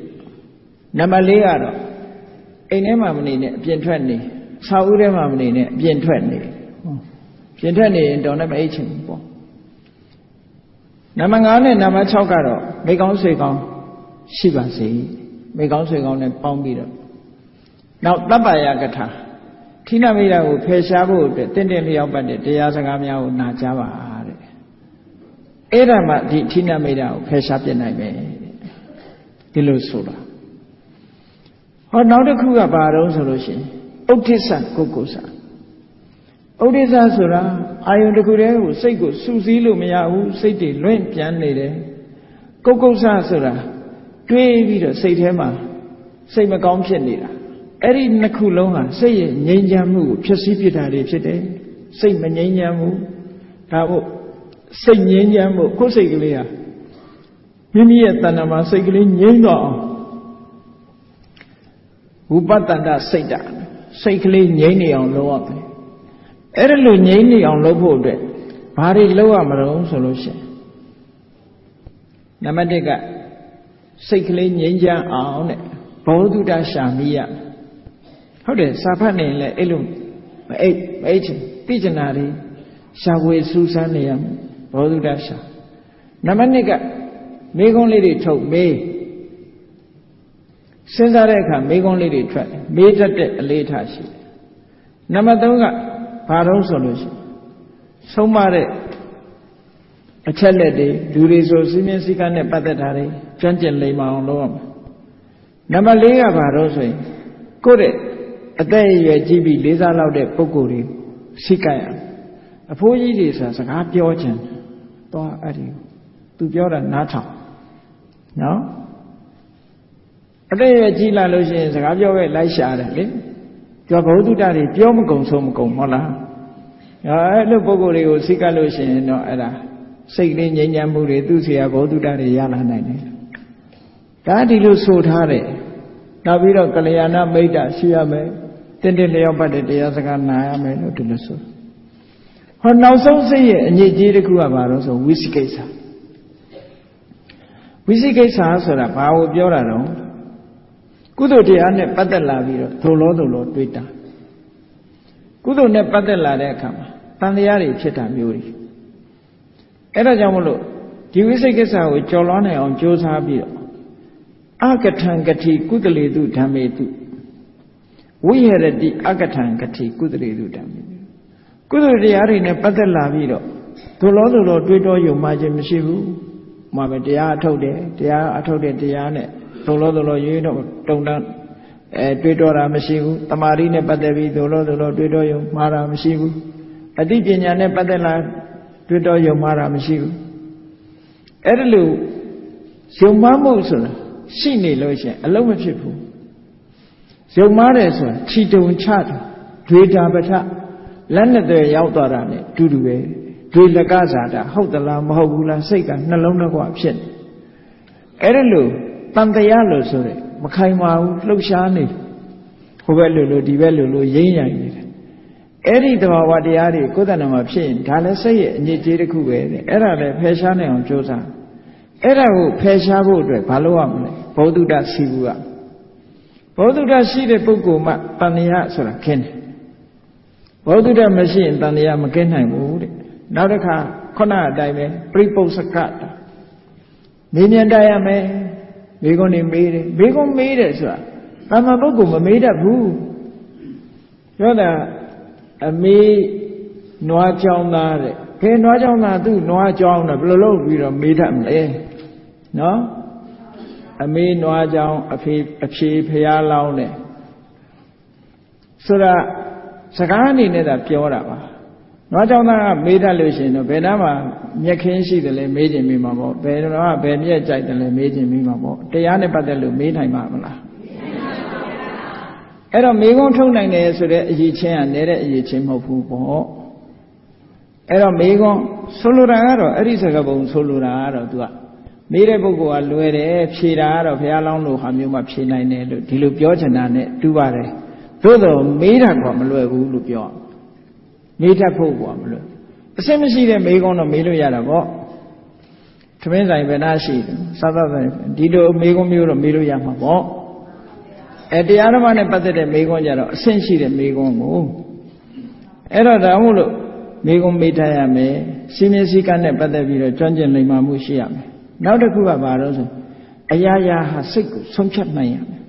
နံပါတ်4ကတော့အိမ်ထဲမှာမနေနဲ့အပြင်ထွက်နေဆောက်ဦးထဲမှာမနေနဲ့အပြင်ထွက်နေပြင်ထွက်နေရင်တော့လည်းမအိတ်ချင်ဘူးပေါ့နံပါတ်5နဲ့နံပါတ်6ကတော့မိကောင်းဆွေကောင်းရှိပါစေမိကောင်းဆွေကောင်းနဲ့ပေါင်းပြီးတော့နောက်တပ္ပယကထာဌိနမိတ်တာကိုဖယ်ရှားဖို့အတွက်တင့်လျောက်ပတ်တဲ့တရားစကားများကိုနာကြားပါတဲ့အဲ့ဒါမှဒီဌိနမိတ်တာကိုဖယ်ရှားပြနိုင်မယ်ဒီလိုဆိုတာဟောနောက်တစ်ခုကဘာတော့ဆိုလို့ရှိရင်ဥဒိစ္စကုက္ကုစဥဒိစ္စဆိုတာအာယုန်တစ်ခုတည်းကိုစိတ်ကိုစူးစီးလို့မရဘူးစိတ်တွေလွင့်ပြန်နေတယ်ကုက္ကုစဆိုတာတွေးပြီးတော့စိတ်ထဲမှာစိတ်မကောင်းဖြစ်နေတာအဲ့ဒီနှစ်ခုလုံးဟာစိတ်ရဲ့ငြိမ်းချမ်းမှုကိုဖျက်ဆီးပစ်တာတွေဖြစ်တယ်စိတ်မငြိမ်းချမ်းဘူးဒါမို့စိတ်ငြိမ်းချမ်းမှုကိုယ်စိတ်ကလေးဟာမိမိရဲ့တဏ္ဍာမှာစိတ်ကလေးငြိမ်းတော့အောင်ဝိပဿနာစိတ်ဓာတ်စိတ်ကလေးငြိမ်းနေအောင်လုပ်ရမယ်အဲ့ဒါလိုငြိမ်းနေအောင်လုပ်ဖို့အတွက်ဘာတွေလုပ်ရမလို့ဆိုလို့ရှိရင်နံပါတ်1ကစိတ်ကလေးငြိမ်းချမ်းအောင်တဲ့ဘ ဘောဓုတရှာမိရဟုတ်တယ်စာဖတ်နေလဲအဲ့လိုမအိတ်ချင်သိကျင်တာတွေရှာဝေစူးစမ်းနေရမယ်ဘောဓုတရှာနံပါတ်1ကမေးခွန်းလေးတွေထုတ်မေးစဉ်းစားတဲ့အခါမေးခွန်းလေးတွေထွက်မေးတတ်တဲ့အလေးထားရှိတယ်နံပါတ်3ကဘာတော့ဆိုလို့ရှိရင်ဆုံးမတဲ့အချက်လက်တွေလူတွေဆိုစီးမြင်စည်းကမ်းနဲ့ပတ်သက်တာတွေကျွမ်းကျင်လိမ္မာအောင်လုပ်ရမယ်နံပါတ်4ကဘာတော့ဆိုရင်ကိုယ့်တဲ့အသက်အရွယ်ကြီးပြီး၄စားလောက်တဲ့ပုဂ္ဂိုလ်တွေစိတ်ကရအဖိုးကြီးတွေဆိုတာစကားပြောချင်တော့အဲ့ဒီသူပြောတာနားထောင်နော်အသက်အရွယ်ကြီးလာလို့ရှိရင်စကားပြောပဲလိုက်ရှာတယ်လေသူကဘုဒ္ဓတာတွေပြောမကုန်ဆုံးမကုန်ဟုတ်လားအဲ့လိုပုဂ္ဂိုလ်တွေကိုစိတ်ကလို့ရှိရင်တော့အဲ့ဒါစိတ်လေးငြိမ်းချမ်းမှုတွေသူ့စီကဘုဒ္ဓတာတွေရလာနိုင်တယ်ဒါဒီလိုဆိုထားတယ်နောက်ပြီးတော့ကလျာဏမိတ်တာရှိရမယ်တင်းတင်းလျောက်ပတ်တဲ့တရားစကားနာရမယ်လို့ဒီလိုဆိုဟောနောက်ဆုံးစိတ်ရဲ့အညစ်အကြေးတစ်ခုကဘာလို့ဆိုဝိသိကိစ္စဝိသိကိစ္စဆိုတာဘာကိုပြောတာတော့ကုသိုလ်တရားနဲ့ပတ်သက်လာပြီးတော့ဒုလောတွေးတာကုသိုလ်နဲ့ပတ်သက်လာတဲ့အခါမှာတန်တရားတွေဖြစ်တာမျိုးတွေအဲ့ဒါကြောင့်မလို့ဒီဝိသိကိစ္စကိုကြော်လွှားနိုင်အောင်ကြိုးစားပြီးတော့အကထံကတိကုသလေတုဓမ္မေတုဝိဟရတိအကထံကတိကုသလေတုဓမ္မေတုကုသိုလ်တရားတွေနဲ့ပတ်သက်လာပြီးတော့ဒုလောတွေးတော်ယုံမှခြင်းမရှိဘူးမှာပဲတရားအထုတ်တယ်တရားအထုတ်တဲ့တရားနဲ့ဒုလောရွေးတော့တုံတန်းတွေးတော်တာမရှိဘူးတမာရီနဲ့ပတ်သက်ပြီးဒုလောတွေးတော်ယုံမှားတာမရှိဘူးအသိပညာနဲ့ပတ်သက်လာတွေးတော်ယုံမှားတာမရှိဘူးအဲ့ဒါလို့ယုံမှားမှုဆိုတာရှိနေလို့ရှိရင်အလုံးမဖြစ်ဘူးယုံမှားတယ်ဆိုတာခြိတုံချတယ်ဒွေတာပထလက်နဲ့တည်းရောက်သွားတာနဲ့တူတူပဲဒွေလကစားတာဟုတ်သလားမဟုတ်ဘူးလားစိတ်ကနှလုံးတစ်ခွဖြစ်နေအဲ့ဒါလို့တန်တရားလို့ဆိုရဲမခိုင်ပါဘူးလှုပ်ရှားနေဟိုဘက်လို့ဒီဘက်လို့ရိမ့်ရိုင်နေတယ်အဲ့ဒီသဘာဝတရားတွေကိုယ်တဏ္ဍာမှာဖြစ်ရင်ဒါလည်းစိတ်ရဲ့အညစ်အကြေးတစ်ခုပဲတဲ့အဲ့ဒါလည်းဖယ်ရှားနိုင်အောင်ကြိုးစားအဲ့ဒါကိုဖယ်ရှားဖို့အတွက်ဘာလုပ်ရမလဲဘောဓုတစီဘူးကဘောဓုတရှိတဲ့ပုဂ္ဂိုလ်မှတန်တရားဆိုတာခင်းတယ်ဘောဓုတမရှိရင်တန်တရားမကင်းနိုင်ဘူးတဲ့နောက်တစ်ခါခုနအတိုင်းပဲပြိပု္ပစကတမေးမြန်းတတ်ရမယ်မိကုံနေမေးတယ်မိကုံမေးတယ်ဆိုတာဘာမှပုဂ္ဂိုလ်မမေးတတ်ဘူးပြောတာအမေနွားကြောင်းသားတဲ့ခဲနွားကြောင်းသားသူ့နွားကြောင်းတော့ဘယ်လိုလုပ်ပြီးတော့မေးတတ်မလဲနော်အမေနွားကြောင်းအဖြေဖျားလောင်းတယ်ဆိုတာစကားအနေနဲ့သာပြောတာပါနွားကြောင်းသားကမေးတတ်လို့ရှိရင်တော့ဘယ်နှမှာမျက်ခင်းရှိတယ်လဲမေးခြင်းမိမှာပေါ့ဘယ်တော့ဘယ်မျက်ကြိုက်တယ်လဲမေးခြင်းမိမှာပေါ့တရားနဲ့ပတ်သက်လို့မေးနိုင်မှာမလားအဲ့တော့မေးခွန်းထုတ်နိုင်တယ်ဆိုတဲ့အရေးချင်းကလည်းတဲ့အရေးချင်းမဟုတ်ဘူးပေါ့အဲ့တော့မေးခွန်းဆိုလိုတာကတော့အဲ့ဒီစကားပုံဆိုလိုတာကတော့ तू ကမေးတဲ့ပုဂ္ဂိုလ်ကလွယ်တယ်ဖြေတာကတော့ဘုရားလောင်းလို့ဟာမျိုးမှဖြေနိုင်တယ်လို့ဒီလိုပြောချင်တာနဲ့တူပါတယ်သို့တော့မေးတာကမလွယ်ဘူးလို့ပြောမေးတတ်ဖို့ကမလွယ်အစစ်မရှိတဲ့မေးခွန်းတော့မေးလို့ရတာပေါ့သမင်းဆိုင်ဘယ်နှရှိတယ်စားသောက်ဆိုင်ဒီလိုမေးခွန်းမျိုးတော့မေးလို့ရမှာပေါ့တရားဓမ္မနဲ့ပတ်သက်တဲ့မေးခွန်းကြတော့အဆင့်ရှိတဲ့မေးခွန်းကိုအဲ့တော့ဒါမို့လို့မေးခွန်းမေးထားရမယ်စီမင်းစည်းကမ်းနဲ့ပတ်သက်ပြီးတော့ကျွမ်းကျင်လိမ္မာမှုရှိရမယ်နောက်တစ်ခုကဘာလို့ဆိုအရာရာဟာစိတ်ကိုဆုံးဖြတ်နိုင်ရမယ်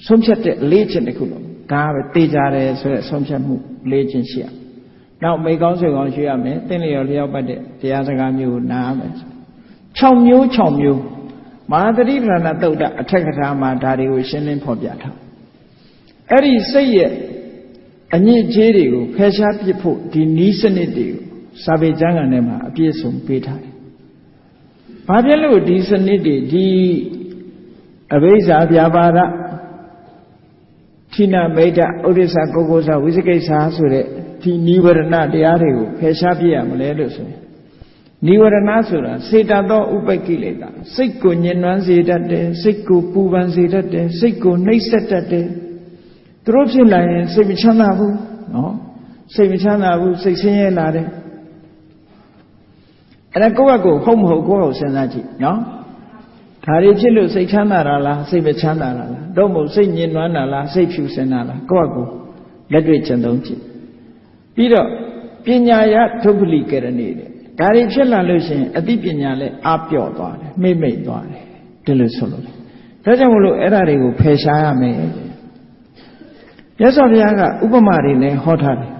ဆုံးဖြတ်တဲ့အလေးချင်းတစ်ခုလို့ဒါပဲသိကြတယ်ဆိုတဲ့ဆုံးဖြတ်မှုလေးချင်းရှိရနောက်မိကောင်းဆွေကောင်းရှိရမယ်သင်လျော်လျောက်ပတ်တဲ့တရားစကားမျိုးကိုနားရမယ်6မျိုးမဟာသတိပဋ္ဌာန်သုတ်တအထက်ကထာမှာဒါတွေကိုရှင်းလင်းဖော်ပြထားအဲ့ဒီစိတ်ရဲ့အညစ်အကြေးတွေကိုဖယ်ရှားပစ်ဖို့ဒီနည်းစနစ်တွေကိုစာပေကျမ်းဂန်ထဲမှာအပြည့်စုံပေးထားတယ်။ဘာဖြစ်လို့ဒီစနစ်တွေဒီအဘိဇ္ဇာပြပါဒဌိနမိတ်တဥဒိစ္စကုက္ကုဇဝိသိကိစ္စဆိုတဲ့ဒီနိဝရဏတရားတွေကိုဖယ်ရှားပြရမလဲလို့ဆိုရင်နိဝရဏဆိုတာစေတသောဥပ္ပကိလေသာစိတ်ကိုညှဉ်းနှွမ်းစေတတ်တယ်စိတ်ကိုပူပန်စေတတ်တယ်စိတ်ကိုနှိပ်စက်တတ်တယ်သူတို့ဖြစ်လာရင်စိတ်မချမ်းသာဘူးနော်စိတ်မချမ်းသာဘူးစိတ်ဆင်းရဲလာတယ်အဲ့ဒါကိုယ့်အကိုဟုတ်မဟုတ်ကိုယ့်ကိုစဉ်းစားကြည့်နော် ဒါတွေဖြစ်လို့စိတ်ချမ်းသာတာလားစိတ်မချမ်းသာတာလားတော့မဟုတ်စိတ်ညစ်နွမ်းတာလားစိတ်ဖြူစင်တာလားကိုယ့်အကူလက်တွေ့ကျင့်သုံးကြည့်ပြီးတော့ပညာရဒုပ္ပလိကရဏီတဲ့ဒါတွေဖြစ်လာလို့ရှိရင်အသိပညာလည်းအပြော့သွားတယ်မိမ့်သွားတယ်ဒီလိုဆိုလို့ဒါကြောင့်မလို့အဲ့ဒါတွေကိုဖယ်ရှားရမယ်မြတ်စွာဘုရားကဥပမာတွေနဲ့ဟောထားတယ်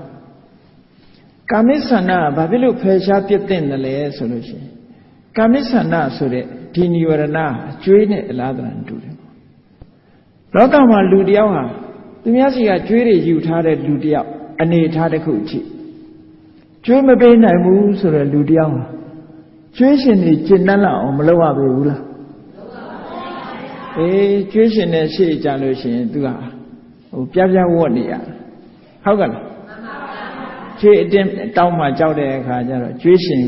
ကာမိဆန္ဒကဘာဖြစ်လို့ဖယ်ရှားပြစ်တဲ့တယ်လဲဆိုလို့ရှိရင်ကာမိဆန္ဒဆိုတဲ့ဒီនិဝရဏအကျွေးနဲ့အလားတန်တူတယ်လောကမှာလူတယောက်ဟာသူများစီကကျွေးတွေယူထားတဲ့လူတယောက်အနေထားတစ်ခုအထိကျွေးမပေးနိုင်ဘူးဆိုတဲ့လူတယောက်ဟာကျွေးရှင်တွေကျင့်တတ်လောက်အောင်မလုပ်ရပေဘူးလားကျွေးရှင်နဲ့ရှေ့ကြလို့ရှိရင်သူကပြပြဝတ်နေရဟုတ်ကဲ့လားကျွေးအတင်းတောင်းမှကြောက်တဲ့အခါကျတော့ကျွေးရှင်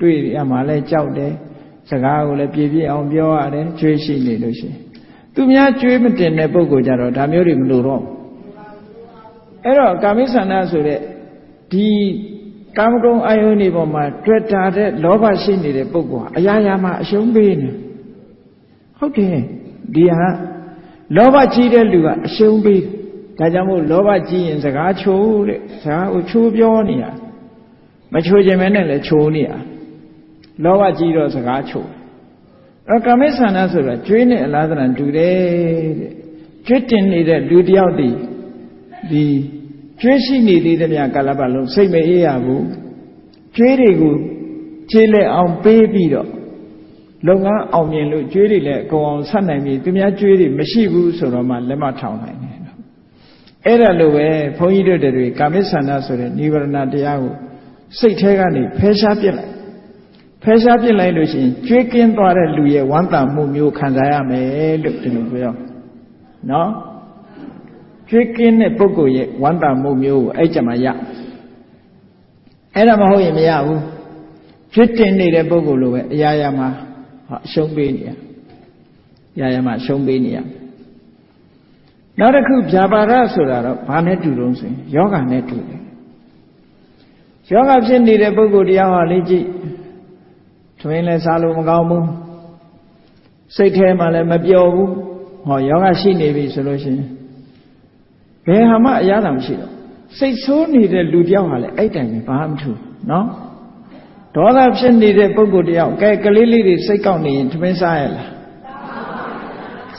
တွေ့ရမှလည်းကြောက်တယ်စကားကိုလည်းပြည့်ပြည့်အောင်ပြောရတယ်ကျွေးရှိနေလို့ရှိရင်သူများကျွေးမတင်တဲ့ပုဂ္ဂိုလ်ကြတော့ဒါမျိုးတွေမလိုတော့အဲ့တော့ကာမိဆန္ဒဆိုတဲ့ဒီကာမဂုဏ်အာယုန်တွေပေါ်မှာတွေ့တာတဲ့လောဘရှိနေတဲ့ပုဂ္ဂိုလ်ဟာအရာရာမှာအရှုံးပေးနေဟုတ်တယ်ဒီဟာလောဘကြီးတဲ့လူကအရှုံးပေးဒါကြောင့်မို့လောဘကြီးရင်စကားချိုးတဲ့စကားကိုချိုးပြောနေရမချိုးခြင်းမဲနဲ့လည်းချိုးနေရလောဘကြီးတော့စကားချိုးကာမိဆန္ဒဆိုတာကျွေးနဲ့အလားတန်တူတယ်တဲ့ကျွေးတင်နေတဲ့လူတယောက်ဒီကျွေးရှိနေသေးတဲ့မြတ်ကာလပတ်လုံးစိတ်မအေးရဘူးကျွေးတွေကိုခြေလက်အောင်ပေးပြီးတော့လုပ်ငန်းအောင်မြင်လို့ကျွေးတွေလည်းအကုန်အောင်ဆက်နိုင်ပြီသူများကျွေးတွေမရှိဘူးဆိုတော့မှလက်မထောင်နိုင်တယ်အဲ့ဒါလိုပဲဘုန်းကြီးတို့တွေကာမိဆန္ဒဆိုတဲ့និဝရဏတရားကိုစိတ်ထဲကနေဖယ်ရှားပြစ်လိုက်ဖယ်ရှားပြစ်လိုက်လို့ရှိရင်ကျွေးကင်းသွားတဲ့လူရဲ့ဝမ်းသာမှုမျိုးခံစားရမယ်လို့ဒီလိုပြောနော်ကျွေးကင်းတဲ့ပုဂ္ဂိုလ်ရဲ့ဝမ်းသာမှုမျိုးကိုအဲ့ကြမှာရအဲ့ဒါမဟုတ်ရင်မရဘူးကျွေးတင်နေတဲ့ပုဂ္ဂိုလ်လိုပဲအရာရာမှာအရှုံးပေးနေရအရာရာမှာအရှုံးပေးနေရနောက်တစ်ခုဗျာပါဒဆိုတာတော့ဘာနဲ့တူတုံးဆိုရင်ယောဂနဲ့တူတယ်ယောဂဖြစ်နေတဲ့ပုဂ္ဂိုလ်တရားဟာလေ့ကြည့်ထွင်းလဲစားလို့မကောင်းဘူးစိတ်ထဲမှာလည်းမပျော်ဘူးဟောယောဂရှိနေပြီဆိုလို့ရှိရင်ဘယ်ဟာမှအရသာမရှိတော့စိတ်ဆိုးနေတဲ့လူတယောက်ဟာလည်းအဲ့တိုင်ပဲဘာမှမထူနော်ဒေါသဖြစ်နေတဲ့ပုဂ္ဂိုလ်တယောက်ကဲကလေးလေးတွေစိတ်ကောက်နေရင်ထမင်းစားရလား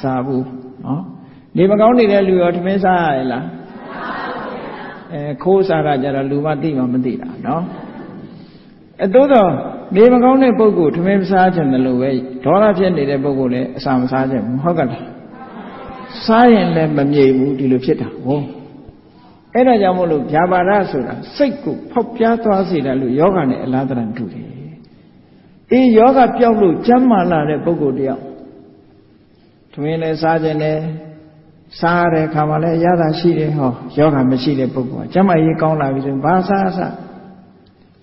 စားဘူးနော်နေမကောင်းနေတဲ့လူရောထမင်းစားရလားခိုးစားတာကြတော့လူမသိမှမသိတာနော်သို့တော့နေမကောင်းတဲ့ပုဂ္ဂိုလ်ထမင်းမစားခြင်းလို့ပဲဒေါသဖြစ်နေတဲ့ပုဂ္ဂိုလ်လည်းအစာမစားခြင်းဟုတ်ကဲ့လားစားရင်လည်းမမြိတ်ဘူးဒီလိုဖြစ်တာဟုတ်အဲ့ဒါကြောင့်မို့လို့ဗျာပါဒဆိုတာစိတ်ကိုဖောက်ပြားသွားစေတယ်လို့ယောဂနဲ့အလားတန်တူတယ်ယောဂပျောက်လို့ကျမ်းမာလာတဲ့ပုဂ္ဂိုလ်တယောက်ထမင်းလည်းစားခြင်းနဲ့စားတဲ့ခါမှလည်းရတာရှိတယ်ဟောယောဂမရှိတဲ့ပုဂ္ဂိုလ်ကကျမ်းမာရေးကောင်းလာပြီဆိုရင်ဘာစား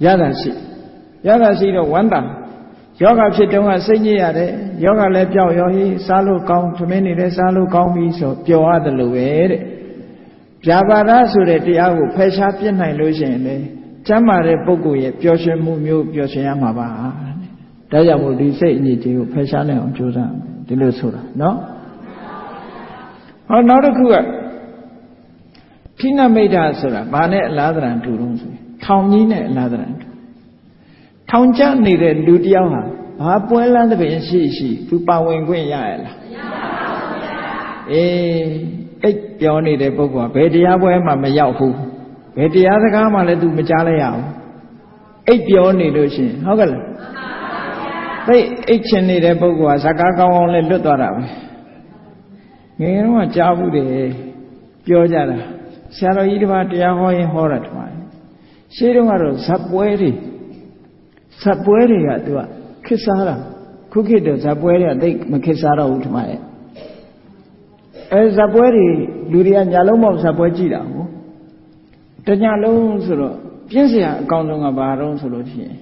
ရတာရှိတော့ဝမ်းသာယောဂဖြစ်တုန်းကစိတ်ညစ်ရတယ်ယောဂလည်းပျောက်ရောဟိစားလို့ကောင်းထမင်းနေလည်းစားလို့ကောင်းပြီဆိုပျော်ရတယ်လို့ပဲတဲ့ဗျာပါဒဆိုတဲ့တရားကိုဖယ်ရှားပြစ်နိုင်လို့ရှိရင်လေကျမ်းမာတဲ့ပုဂ္ဂိုလ်ရဲ့ပျော်ရွှင်မှုမျိုးပျော်ရွှင်ရမှာပါဒါကြောင့်မို့ဒီစိတ်အညစ်အကြေးကိုဖယ်ရှားနိုင်အောင်ကြိုးစားဒီလိုဆိုတာနော်ဟောနောက်တစ်ခုကဌိနမိတ်္တဆိုတာဘာနဲ့အလားတန်တူတုံးဆိုထောင်ကြီးနဲ့အလားတန်တူထောင်ကျနေတဲ့လူတယောက်ဟာဘာပွဲလန်းတဲ့ပင်ရှိသူပါဝင်ခွင့်ရရလားမရပါဘူးဗျာအိတ်ပြောနေတဲ့ပုဂ္ဂိုလ်ကဘယ်တရားပွဲမှမရောက်ဘူးဘယ်တရားစကားမှလည်းသူမကြားလိုက်ရဘူးအိတ်ပြောနေလို့ရှိရင်ဟုတ်ကဲ့လားမှန်ပါဗျာသိအိတ်ချင်နေတဲ့ပုဂ္ဂိုလ်ကစကားကောင်းကောင်းလည်းလွတ်သွားတာပဲငယ်တော့ကြားဘူးတယ်ပြောကြတာဆရာတော်ကြီးတစ်ပါးတရားဟောရင်ဟောတာတမန်ရှင်းတော့ကတော့ဇက်ပွဲတွေကသူကခစ်စားတာခုခေတ်တော့ဇက်ပွဲတွေကသိမခစ်စားတော့ဘူးတမန်ရဲ့ဇက်ပွဲတွေလူတွေကညာလုံးမောက်ဇက်ပွဲကြည့်တာဟုတ်တညာလုံးဆိုတော့ပြင်းစရာအကောင်းဆုံးကဘာတော့ဆိုလို့ရှိရင်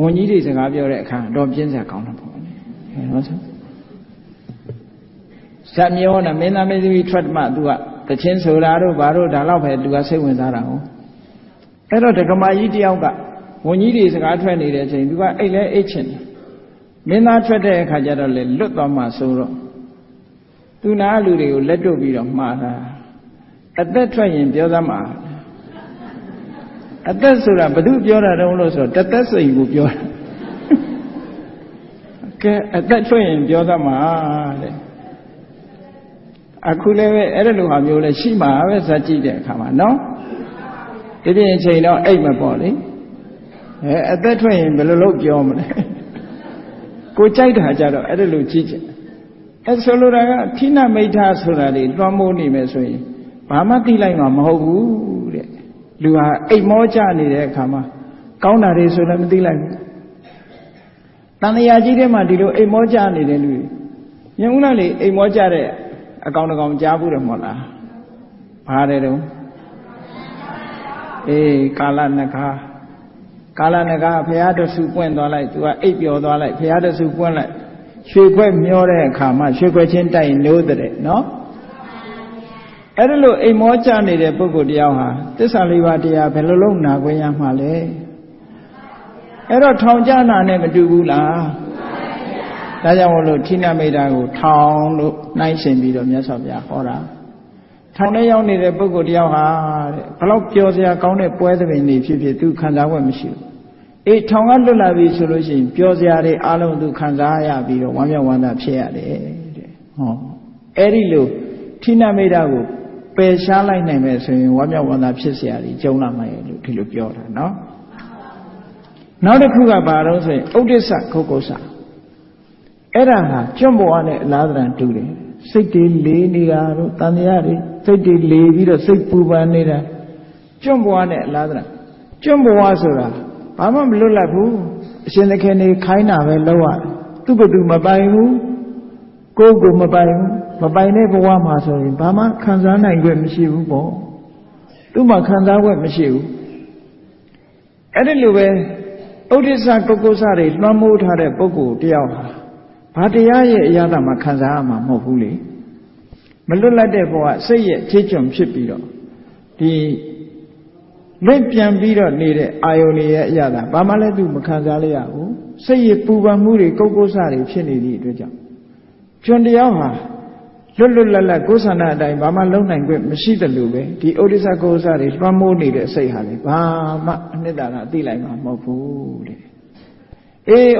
ဝန်ကြီးတွေစကားပြောတဲ့အခါတော့ပြင်းစရာကောင်းတာပေါ့နော်ဆိုဇက်မျောနာမင်းသားမင်းသမီးထွက်မှသူကတချင်းဆိုတာတို့ဘာတို့ဒါတော့ပဲသူကစိတ်ဝင်စားတာဟုတ်အဲ့တော့ဒကမာကြီးတယောက်ကဝန်ကြီးတွေစကားထွက်နေတဲ့အချိန်သူကအိတ်လဲအိတ်ချင်တယ် မင်းသားထွက်တဲ့အခါကျတော့လေလွတ်သွားမှဆိုတော့သူနာလူတွေကိုလက်တို့ပြီးတော့မှားတာအသက်ထွက်ရင်ပြောသမှာအသက်ဆိုတာဘယ်သူပြောတာတုံးလို့ဆိုတော့တသက်စိတ်ကိုပြောတာကဲအသက်ထွက်ရင်ပြောသမှာတဲ့အခုလည်းပဲအဲ့လိုဟာမျိုးလဲရှိမှာပဲဇာကြည့်တဲ့အခါမှာနော်ဒီပြင်အချိန်တော့အိတ်မပေါ့လေအသက်ထွက်ရင်ဘယ်လိုလုပ်ပြောမလဲကိုကြိုက်တာကြတော့အဲ့လိုကြည့်ချက်အဲ့ဆိုလိုတာကခိနမိဋ္ဌဆိုတာတွေလွှမ်းမိုးနေမယ်ဆိုရင်ဘာမှသိလိုက်မှာမဟုတ်ဘူးတဲ့လူဟာအိတ်မောကြနေတဲ့အခါမှာကောင်းတာတွေဆိုလည်းမသိလိုက်ဘူးတန်တရားကြီးထဲမှာဒီလိုအိတ်မောကြနေတဲ့လူတွေမြင်ဦးလားလေအိတ်မောကြတဲ့အကောင်တကောင်ကြားဘူးတယ်မဟုတ်လားဘာတဲ့တုံးကာလနဂါကာလနဂါဘုရားတဆူပွင့်သွားလိုက်သူကအိပ်ပျော်သွားလိုက်ဘုရားတဆူပွင့်လိုက်ရွှေခွက်မျောတဲ့အခါမှာရွှေခွက်ချင်းတိုက်နိုးတဲ့နော်အဲ့ဒါလို့အိမ်မောကြနေတဲ့ပုဂ္ဂိုလ်တယောက်ဟာသစ္စာလေးပါးတရားဘယ်လိုလုပ်နာခွင့်ရမှာလဲအဲ့တော့ထောင်ကြနာနဲ့မတူဘူးလားဒါကြောင့်မို့လို့ထိနမိတ်တာကိုထောင်လို့နှိုင်းရှင်ပြီးတော့မြတ်စွာဘုရားဟောတာထောင်ထဲရောက်နေတဲ့ပုဂ္ဂိုလ်တယောက်ဟာတဲ့ဘလောက်ပျော်စရာကောင်းတဲ့ပွဲသဘင်တွေဖြစ်ဖြစ်သူခံစားခွင့်မရှိဘူးထောင်ကလွတ်လာပြီဆိုလို့ရှိရင်ပျော်စရာတွေအလုံးသူခံစားရပြီးတော့ဝမ်းမြောက်ဝမ်းသာဖြစ်ရတယ်တဲ့ဟောအဲ့ဒီလိုထိနမိတ်တာကိုပယ်ရှားလိုက်နိုင်မယ်ဆိုရင်ဝမ်းမြောက်ဝမ်းသာဖြစ်เสียရည်ကျုံလာမယ်လို့ဒီလိုပြောတာနော်နောက်တစ်ခုကဘာလို့ဆိုရင်ဥဒိစ္စခုတ်ကုစ္စအဲ့ဒါဟာကျွန့်ပေါ်နဲ့အလားတန်တူတယ်စိတ်တွေလေးနေတာတို့တန်တရားတွေစိတ်တွေလေးပြီးတော့စိတ်ပူပန်နေတာကျွန့်ပေါ်နဲ့အလားတန်ကျွန့်ပေါ်ဆိုတာဘာမှမလွတ်လပ်ဘူးအရှင်သခင်နေခိုင်းတာပဲလောက်ရသူ့ကိုယ်သူမပိုင်ဘူးကိုယ်ကိုမပိုင်ဘူးမပိုင်တဲ့ဘဝမှာဆိုရင်ဘာမှခံစားနိုင်ခွင့်မရှိဘူးပေါ့သူ့မှာခံစားခွင့်မရှိဘူးအဲ့ဒီလိုပဲဥဒိစ္စကုက္ကုစတွေလွှမ်းမိုးထားတဲ့ပုဂ္ဂိုလ်တယောက်ဟာဘာတရားရဲ့အရာသာမှခံစားရမှာမဟုတ်ဘူးလေမလွတ်လပ်တဲ့ဘဝစိတ်ရဲ့ခြေကျွံဖြစ်ပြီးတော့ဒီလက်ပြန်ပြီးတော့နေတဲ့အာယုန်ရဲ့အရာသာဘာမှလည်းသူမခံစားရဘူးစိတ်ရဲ့ပူပန်မှုတွေကုက္ကုစတွေဖြစ်နေသည့်အတွက်ကြောင့်ကျွန်တရားဟာလွတ်လွတ်လပ်လပ်ကိုယ်ဆန္ဒအတိုင်းဘာမှလုံနိုင်ခွင့်မရှိတယ်လို့ပဲဒီဥဒိစ္စကုက္ကုစတွေလွှမ်းမိုးနေတဲ့စိတ်ဟာလေဘာမှအနှစ်သာရသိလိုက်မှာမဟုတ်ဘူးတဲ့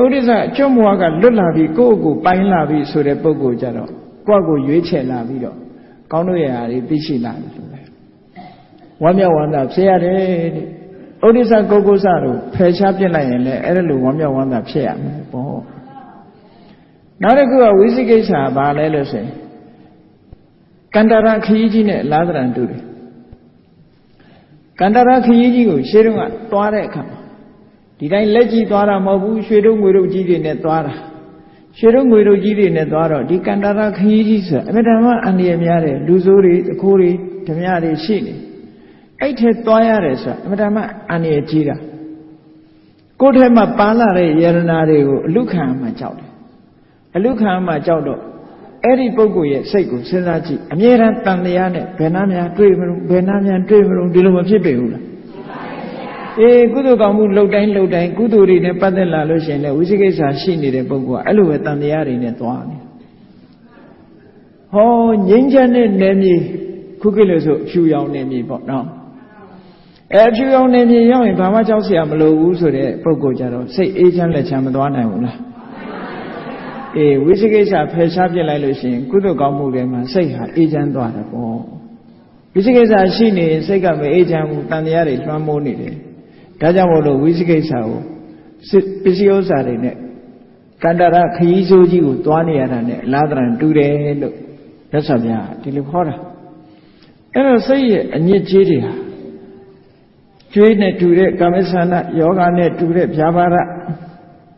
ဥဒိစ္စကျွတ်မွားကလွတ်လာပြီးကိုယ့်ကိုယ်ပိုင်းလာပြီးဆိုတဲ့ပုဂ္ဂိုလ်ကြတော့ကိုယ့်ကိုရွေးချယ်လာပြီးတော့ကောင်းတို့ရရာတွေသိရှိလာတယ်လို့ပဲဝမ်းမြောက်ဝမ်းသာဖြစ်ရတယ်တဲ့ဥဒိစ္စကုက္ကုစတို့ဖယ်ရှားပြစ်လိုက်ရင်လည်းအဲ့ဒါလိုဝမ်းမြောက်ဝမ်းသာဖြစ်ရမယ်ပေါ့နောက်တစ်ခုကဝိသိကိစ္စဘာလဲလို့ဆိုရင်ကန္တရခရီးကြီးနဲ့အလားတန်တူတယ်ကန္တရခရီးကြီးကိုရှေးတုန်းကသွားတဲ့အခါဒီတိုင်းလက်ကြီးသွားတာမဟုတ်ဘူးရွှေတို့ငွေတို့ကြီးတွေနဲ့သွားတာရွှေတို့ငွေတို့ကြီးတွေနဲ့သွားတော့ဒီကန္တရခရီးကြီးဆိုအမြဲတမ်းအန္တရာယ်များတယ်လူဆိုးတွေအခိုးတွေဓမြတွေရှိနေအဲ့ထဲသွားရတယ်ဆိုတာအမြဲတမ်းအန္တရာယ်ကြီးတာကိုယ်ထဲမှာပါလာတဲ့ယရနာတွေကိုအလုခံမှကြောက်တယ်အလုခံမှကြောက်တော့အဲ့ဒီပုဂ္ဂိုလ်ရဲ့စိတ်ကိုစဉ်းစားကြည့်အမြဲတမ်းတန်တရားနဲ့ဘယ်နှများတွေ့မလို့ဘယ်နှများတွေ့မလို့ဒီလိုမဖြစ်ပေဘူးလားကုသိုလ်ကောင်းမှုလှုပ်တိုင်းကုသိုလ်တွေနဲ့ပတ်သက်လာလို့ရှိရင်လည်းဝိသိကိစ္စရှိနေတဲ့ပုဂ္ဂိုလ်ကအဲ့လိုပဲတန်တရားတွေနဲ့သွားနေဟောငြိမ်းချမ်းတဲ့နယ်မြေခုခေတ်လို့ဆိုအဖြူရောင်နယ်မြေပေါ့နော်အဖြူရောင်နယ်မြေရောက်ရင်ဘာမှကြောက်စရာမလိုဘူးဆိုတဲ့ပုဂ္ဂိုလ်ကြတော့စိတ်အေးချမ်းလက်ချမ်းမသွားနိုင်ဘူးလားဝိသိကိစ္စဖယ်ရှားပြစ်လိုက်လို့ရှိရင်ကုသိုလ်ကောင်းမှုတွေမှာစိတ်ဟာအေးချမ်းသွားတယ်ပေါ့ဝိသိကိစ္စရှိနေရင်စိတ်ကမအေးချမ်းဘူးတန်တရားတွေလွှမ်းမိုးနေတယ်ဒါကြောင့်မို့လို့ဝိသိကိစ္စကိုပစ္စည်းဥစ္စာတွေနဲ့ကန္တရခရီးစိုးကြီးကိုသွားနေရတာနဲ့အလားတန်တူတယ်လို့မြတ်စွာဘုရားဒီလိုဟောတာအဲ့တော့စိတ်ရဲ့အညစ်အကြေးတွေဟာကျွေးနဲ့တူတဲ့ကာမဆန္ဒယောဂနဲ့တူတဲ့ဗျာပါဒ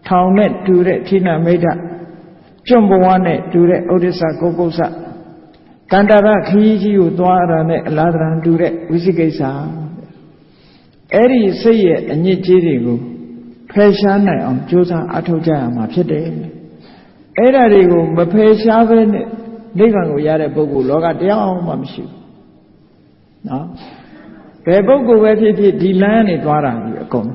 ထောင်နဲ့တူတဲ့ထိဏမိတ်္တကျွန့်ဘဝနဲ့တူတဲ့ဥဒိစ္စကုက္ကုစ္စကန္တရခရီးကြီးကိုသွားရတာနဲ့အလားတန်တူတဲ့ဝိသိကိစ္စအဲ့ဒီစိတ်ရဲ့အညစ်အကြေးတွေကိုဖယ်ရှားနိုင်အောင်ကြိုးစားအထောက်ကြရမှာဖြစ်တယ်အဲ့ဒါတွေကိုမဖယ်ရှားဘဲနဲ့နိဗ္ဗာန်ကိုရတဲ့ပုဂ္ဂိုလ်လောကတရားအောင်မှမရှိဘူးနော်ဘယ်ပုဂ္ဂိုလ်ပဲဖြစ်ဖြစ်ဒီလမ်းကနေသွားတာကြီးအကုန်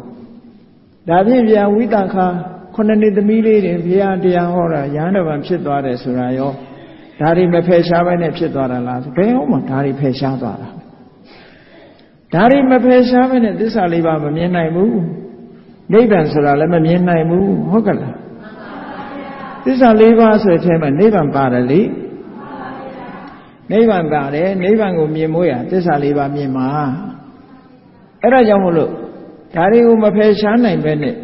ဒါဖြင့်ဗျာဝိတ္တခာ ခုနှစ်နှစ်သမီးလေးတွေဘုရားတရားဟောတာရဟန်းတော်ဘာဖြစ်သွားတယ်ဆိုတာရောဒါတွေမဖယ်ရှားဘဲနဲ့ဖြစ်သွားတာလားဘယ်ဟုတ်မှဒါတွေဖယ်ရှားသွားတာဒါတွေမဖယ်ရှားဘဲနဲ့သစ္စာလေးပါမမြင်နိုင်ဘူးနိဗ္ဗာန်ဆိုတာလည်းမမြင်နိုင်ဘူးဟုတ်ကလားသစ္စာလေးပါဆိုတဲ့အချိန်မှာနိဗ္ဗာန်ပါတယ်လေနိဗ္ဗာန်ပါတယ်နိဗ္ဗာန်ကိုမြင်မို့ရသစ္စာလေးပါမြင်မှာအဲ့ဒါကြောင့်မို့လို့ဒါတွေကိုမဖယ်ရှားနိုင်ပဲနဲ့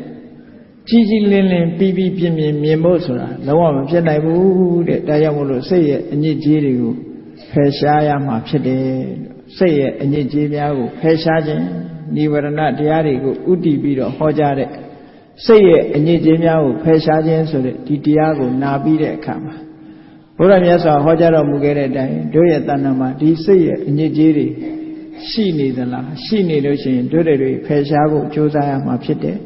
ကြီးကြီးလင်းလင်းပြီးပြီးပြင်းပြင်းမြင်ဖို့ဆိုတာလုံးဝမဖြစ်နိုင်ဘူးတဲ့ဒါကြောင့်မို့လို့စိတ်ရဲ့အညစ်အကြေးတွေကိုဖယ်ရှားရမှာဖြစ်တယ်စိတ်ရဲ့အညစ်အကြေးများကိုဖယ်ရှားခြင်းနိဝရဏတရားတွေကိုဥတည်ပြီးတော့ဟောကြားတဲ့စိတ်ရဲ့အညစ်အကြေးများကိုဖယ်ရှားခြင်းဆိုတဲ့ဒီတရားကိုနာပြီးတဲ့အခါမှာဘုရားမြတ်စွာဟောကြားတော်မူခဲ့တဲ့အတိုင်းတို့ရဲ့တဏ္ဍာမှာဒီစိတ်ရဲ့အညစ်အကြေးတွေရှိနေသလားရှိနေလို့ရှိရင်တို့တွေဖယ်ရှားဖို့ကြိုးစားရမှာဖြစ်တယ်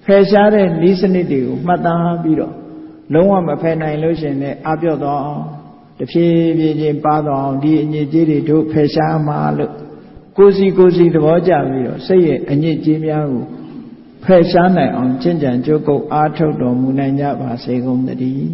ဖယ်ရှားတဲ့နည်းစနစ်တွေကိုမှတ်သားပြီးတော့လုံးဝမဖယ်နိုင်လို့ရှိရင်လည်းအပြော့တော့တဖြည်းဖြည်းချင်းပါတော့ဒီအညစ်အကြေးတွေတို့ဖယ်ရှားမှာလို့ကိုယ်စီသဘောကျပြီးတော့စိတ်ရဲ့အညစ်အကြေးများကိုဖယ်ရှားနိုင်အောင်ကျင့်ကြံကြိုးကုပ်အားထုတ်တော်မူနိုင်ကြပါစေကုန်သတည်း